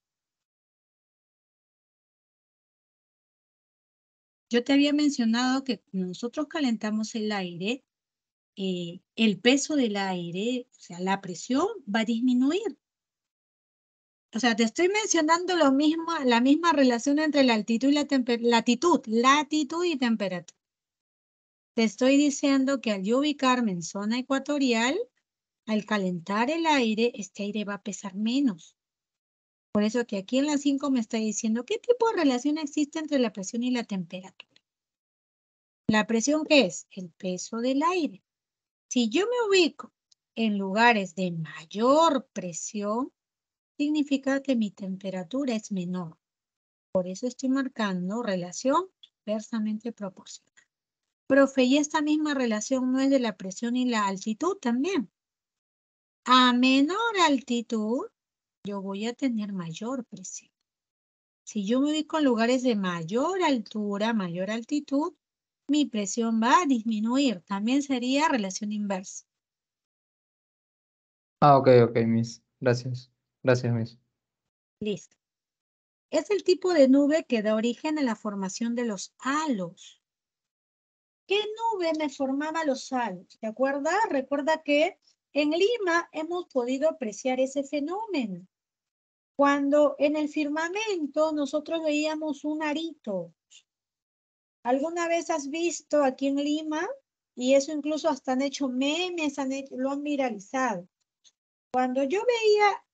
Yo te había mencionado que cuando nosotros calentamos el aire, el peso del aire, o sea, la presión va a disminuir. O sea, te estoy mencionando lo mismo, la misma relación entre la altitud y latitud y temperatura. Te estoy diciendo que al yo ubicarme en zona ecuatorial, al calentar el aire, este aire va a pesar menos. Por eso que aquí en la 5 me está diciendo qué tipo de relación existe entre la presión y la temperatura. ¿La presión qué es? El peso del aire. Si yo me ubico en lugares de mayor presión, significa que mi temperatura es menor. Por eso estoy marcando relación inversamente proporcional. Profe, ¿y esta misma relación no es de la presión y la altitud también? A menor altitud, yo voy a tener mayor presión. Si yo me ubico en lugares de mayor altura, mayor altitud, mi presión va a disminuir. También sería relación inversa. Ok, Miss. Gracias. Gracias, Miss. Listo. Es el tipo de nube que da origen a la formación de los halos. ¿Qué nube me formaba los halos? ¿Te acuerdas? Recuerda que en Lima hemos podido apreciar ese fenómeno. Cuando en el firmamento nosotros veíamos un arito. ¿Alguna vez has visto aquí en Lima? Y eso incluso hasta han hecho memes, lo han viralizado. Cuando yo veía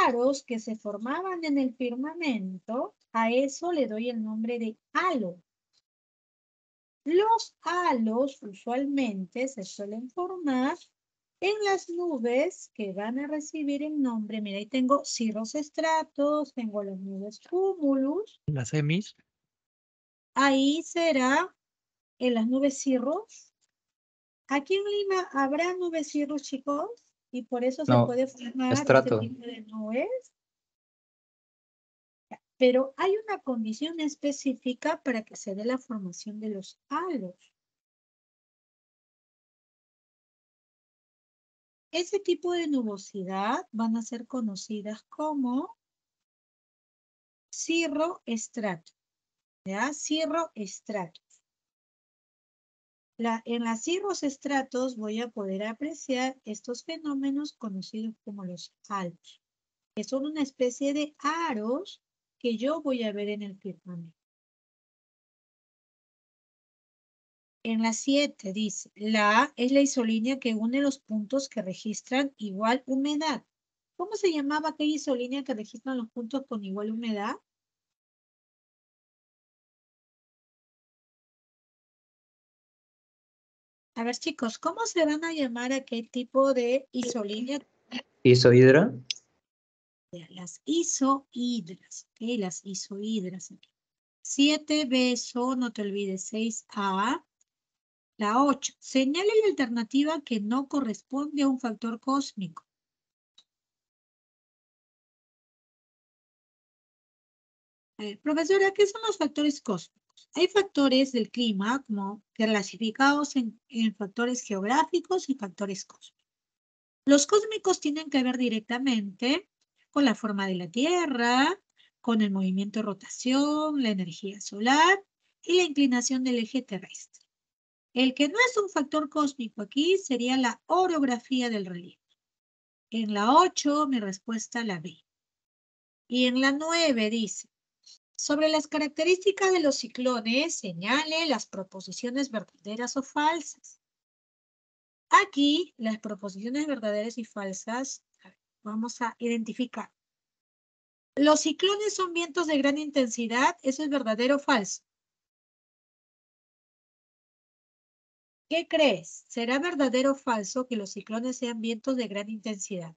aros que se formaban en el firmamento, a eso le doy el nombre de halo. Los halos usualmente se suelen formar en las nubes que van a recibir el nombre. Mira, ahí tengo cirros estratos, tengo las nubes cúmulus. Las semis. Ahí será en las nubes cirros. Aquí en Lima habrá nubes cirros, chicos, y por eso se No, puede formar este estrato. tipo de nubes. Pero hay una condición específica para que se dé la formación de los halos. Ese tipo de nubosidad van a ser conocidas como cirroestrato. ¿Ya? Cirroestrato. En las cirroestratos voy a poder apreciar estos fenómenos conocidos como los halos, que son una especie de aros que yo voy a ver en el firmamento. En la 7 dice, la A es la isolínea que une los puntos que registran igual humedad. ¿Cómo se llamaba aquella isolínea que registran los puntos con igual humedad? A ver, chicos, ¿cómo se van a llamar a qué tipo de isolínea? ¿Isohidra? Las isohidras, ¿ok? Las isohidras. 7, beso, no te olvides, 6A. La 8, señale la alternativa que no corresponde a un factor cósmico. Profesora, ¿qué son los factores cósmicos? Hay factores del clima como clasificados en factores geográficos y factores cósmicos. Los cósmicos tienen que ver directamente con la forma de la Tierra, con el movimiento de rotación, la energía solar y la inclinación del eje terrestre. El que no es un factor cósmico aquí sería la orografía del relieve. En la 8, mi respuesta la B. Y en la 9 dice, sobre las características de los ciclones, señale las proposiciones verdaderas o falsas. Aquí, las proposiciones verdaderas y falsas, vamos a identificar. Los ciclones son vientos de gran intensidad, ¿eso es verdadero o falso? ¿Qué crees? ¿Será verdadero o falso que los ciclones sean vientos de gran intensidad?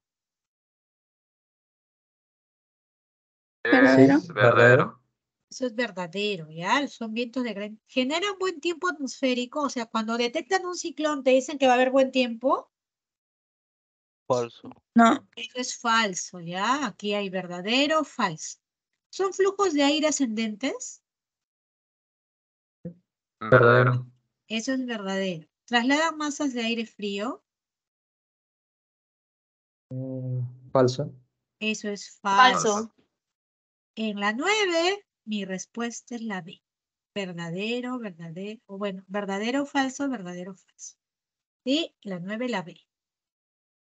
¿Verdadero? Es verdadero. Eso es verdadero, ¿ya? Son vientos de gran... ¿Generan buen tiempo atmosférico? O sea, cuando detectan un ciclón, ¿te dicen que va a haber buen tiempo? Falso. No. Eso es falso, ¿ya? Aquí hay verdadero o falso. ¿Son flujos de aire ascendentes? Verdadero. Eso es verdadero. ¿Trasladan masas de aire frío? Falso. Eso es falso. Falso. En la 9, mi respuesta es la B. Verdadero, verdadero, o bueno, verdadero o falso, verdadero o falso. Y la 9, la B.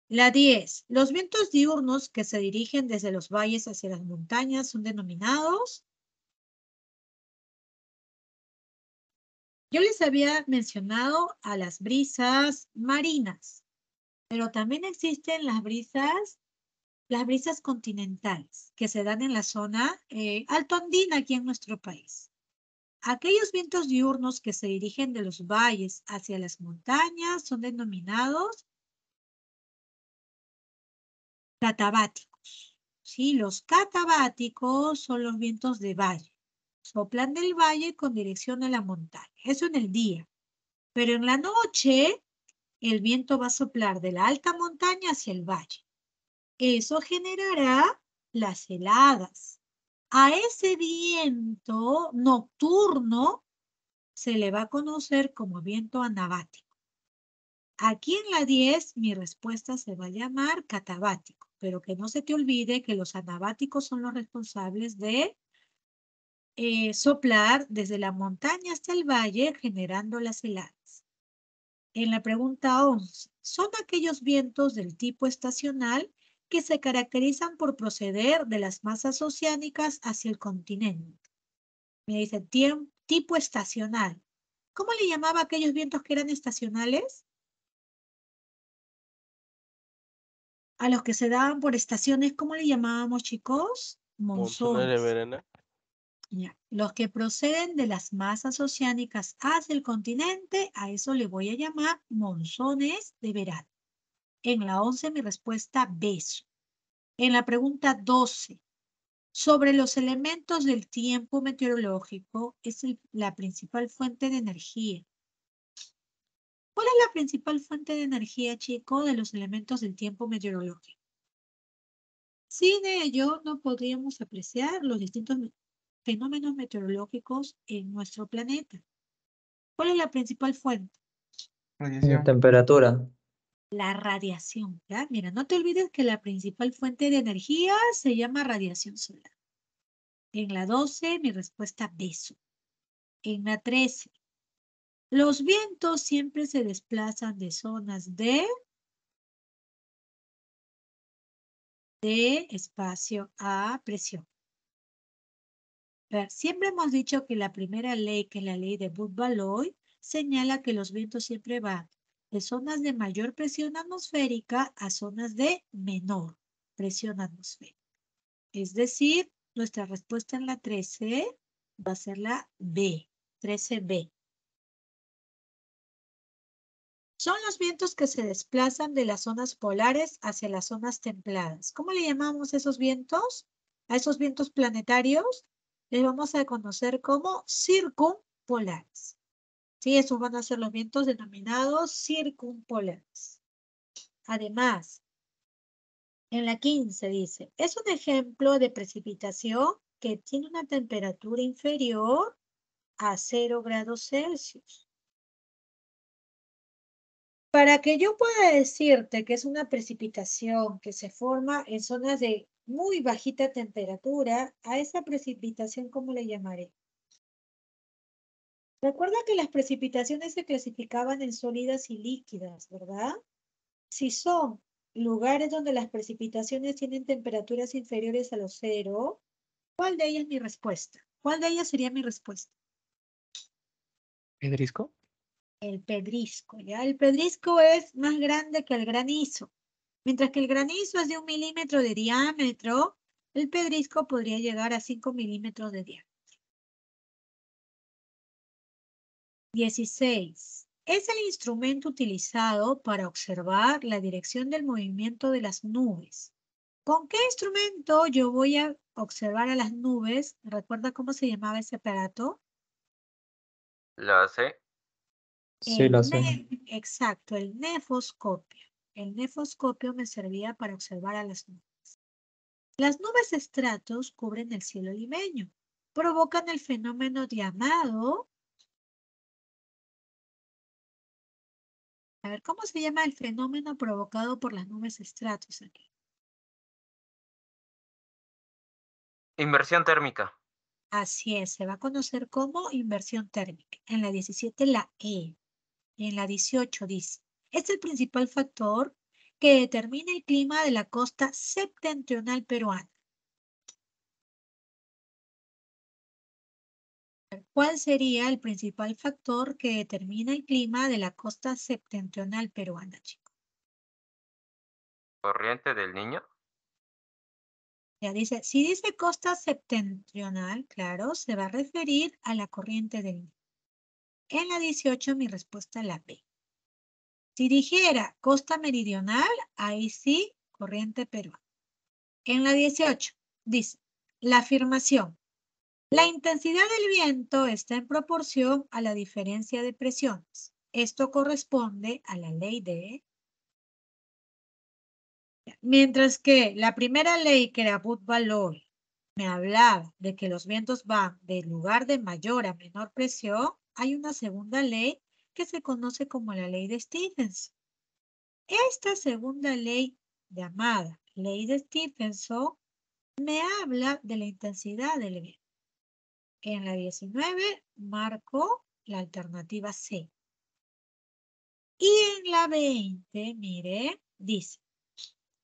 La 10. Los vientos diurnos que se dirigen desde los valles hacia las montañas son denominados. Yo les había mencionado a las brisas marinas, pero también existen las brisas continentales que se dan en la zona altoandina aquí en nuestro país. Aquellos vientos diurnos que se dirigen de los valles hacia las montañas son denominados catabáticos. ¿Sí? Los catabáticos son los vientos de valle. Soplan del valle con dirección a la montaña. Eso en el día. Pero en la noche, el viento va a soplar de la alta montaña hacia el valle. Eso generará las heladas. A ese viento nocturno se le va a conocer como viento anabático. Aquí en la 10 mi respuesta se va a llamar catabático, pero que no se te olvide que los anabáticos son los responsables de soplar desde la montaña hasta el valle generando las heladas. En la pregunta 11, son aquellos vientos del tipo estacional que se caracterizan por proceder de las masas oceánicas hacia el continente. Me dice tipo estacional. ¿Cómo le llamaba a aquellos vientos que eran estacionales? A los que se daban por estaciones, ¿cómo le llamábamos, chicos? Monzones de Monzones. verano. Ya. Los que proceden de las masas oceánicas hacia el continente, a eso le voy a llamar monzones de verano. En la 11 mi respuesta, beso. En la pregunta 12, sobre los elementos del tiempo meteorológico, es la principal fuente de energía. ¿Cuál es la principal fuente de energía, chico, de los elementos del tiempo meteorológico? Sin ello, no podríamos apreciar los distintos fenómenos meteorológicos en nuestro planeta. ¿Cuál es la principal fuente? Temperatura. La radiación, ¿ya? Mira, no te olvides que la principal fuente de energía se llama radiación solar. En la 12, mi respuesta beso. En la 13, los vientos siempre se desplazan de zonas de espacio a presión. A ver, siempre hemos dicho que la primera ley, que es la ley de Booth-Valois, señala que los vientos siempre van de zonas de mayor presión atmosférica a zonas de menor presión atmosférica. Es decir, nuestra respuesta en la 13 va a ser la B, 13B. Son los vientos que se desplazan de las zonas polares hacia las zonas templadas. ¿Cómo le llamamos a esos vientos? A esos vientos planetarios les vamos a conocer como circumpolares. Sí, esos van a ser los vientos denominados circumpolares. Además, en la 15 dice, es un ejemplo de precipitación que tiene una temperatura inferior a 0 grados Celsius. Para que yo pueda decirte que es una precipitación que se forma en zonas de muy bajita temperatura, a esa precipitación, ¿cómo le llamaré? Recuerda que las precipitaciones se clasificaban en sólidas y líquidas, ¿verdad? Si son lugares donde las precipitaciones tienen temperaturas inferiores a los 0, ¿cuál de ellas es mi respuesta? ¿Cuál de ellas sería mi respuesta? ¿Pedrisco? El pedrisco, ¿ya? El pedrisco es más grande que el granizo. Mientras que el granizo es de 1 milímetro de diámetro, el pedrisco podría llegar a 5 milímetros de diámetro. 16. Es el instrumento utilizado para observar la dirección del movimiento de las nubes. ¿Con qué instrumento yo voy a observar a las nubes? ¿Recuerda cómo se llamaba ese aparato? La C. Sí, la sé. Exacto, el nefoscopio. El nefoscopio me servía para observar a las nubes. Las nubes estratos cubren el cielo limeño. Provocan el fenómeno llamado... A ver, ¿cómo se llama el fenómeno provocado por las nubes estratos aquí? Inversión térmica. Así es, se va a conocer como inversión térmica. En la 17 la E. Y en la 18 dice, es el principal factor que determina el clima de la costa septentrional peruana. ¿Cuál sería el principal factor que determina el clima de la costa septentrional peruana, chicos? Corriente del Niño. Ya dice, si dice costa septentrional, claro, se va a referir a la corriente del Niño. En la 18 mi respuesta es la B. Si dijera costa meridional, ahí sí, corriente peruana. En la 18 dice, la afirmación. La intensidad del viento está en proporción a la diferencia de presiones. Esto corresponde a la ley de... Mientras que la primera ley, que era Booth-Valois, me hablaba de que los vientos van del lugar de mayor a menor presión, hay una segunda ley que se conoce como la ley de Stephenson. Esta segunda ley, llamada ley de Stephenson, me habla de la intensidad del viento. En la 19 marco la alternativa C. Y en la 20, mire, dice,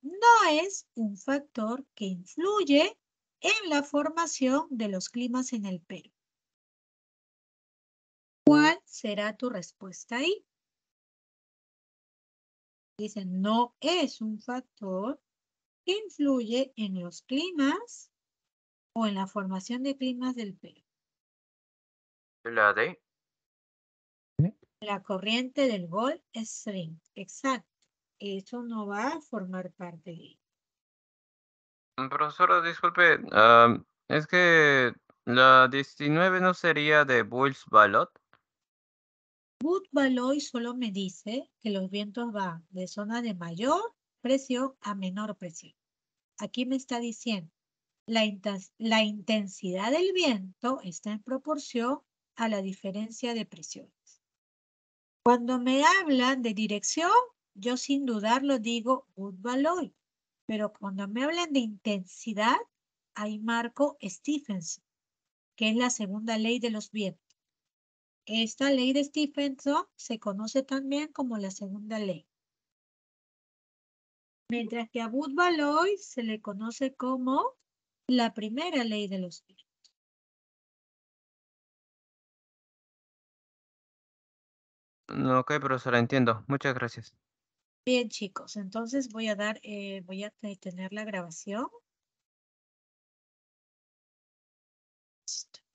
no es un factor que influye en la formación de los climas en el Perú. ¿Cuál será tu respuesta ahí? Dice, no es un factor que influye en los climas o en la formación de climas del Perú. La D. La corriente del Gulf Stream. Exacto. Eso no va a formar parte de ello. Profesora, disculpe, es que la 19 no sería de Booth-Valois. Booth-Valois solo me dice que los vientos van de zona de mayor presión a menor presión. Aquí me está diciendo, la intensidad del viento está en proporción a la diferencia de presiones. Cuando me hablan de dirección, yo sin dudarlo digo Wood-Valois, pero cuando me hablan de intensidad, ahí marco Stephenson, que es la segunda ley de los vientos. Esta ley de Stephenson se conoce también como la segunda ley. Mientras que a Wood-Valois se le conoce como la primera ley de los vientos. Ok, profesora, entiendo. Muchas gracias. Bien, chicos, entonces voy a detener la grabación.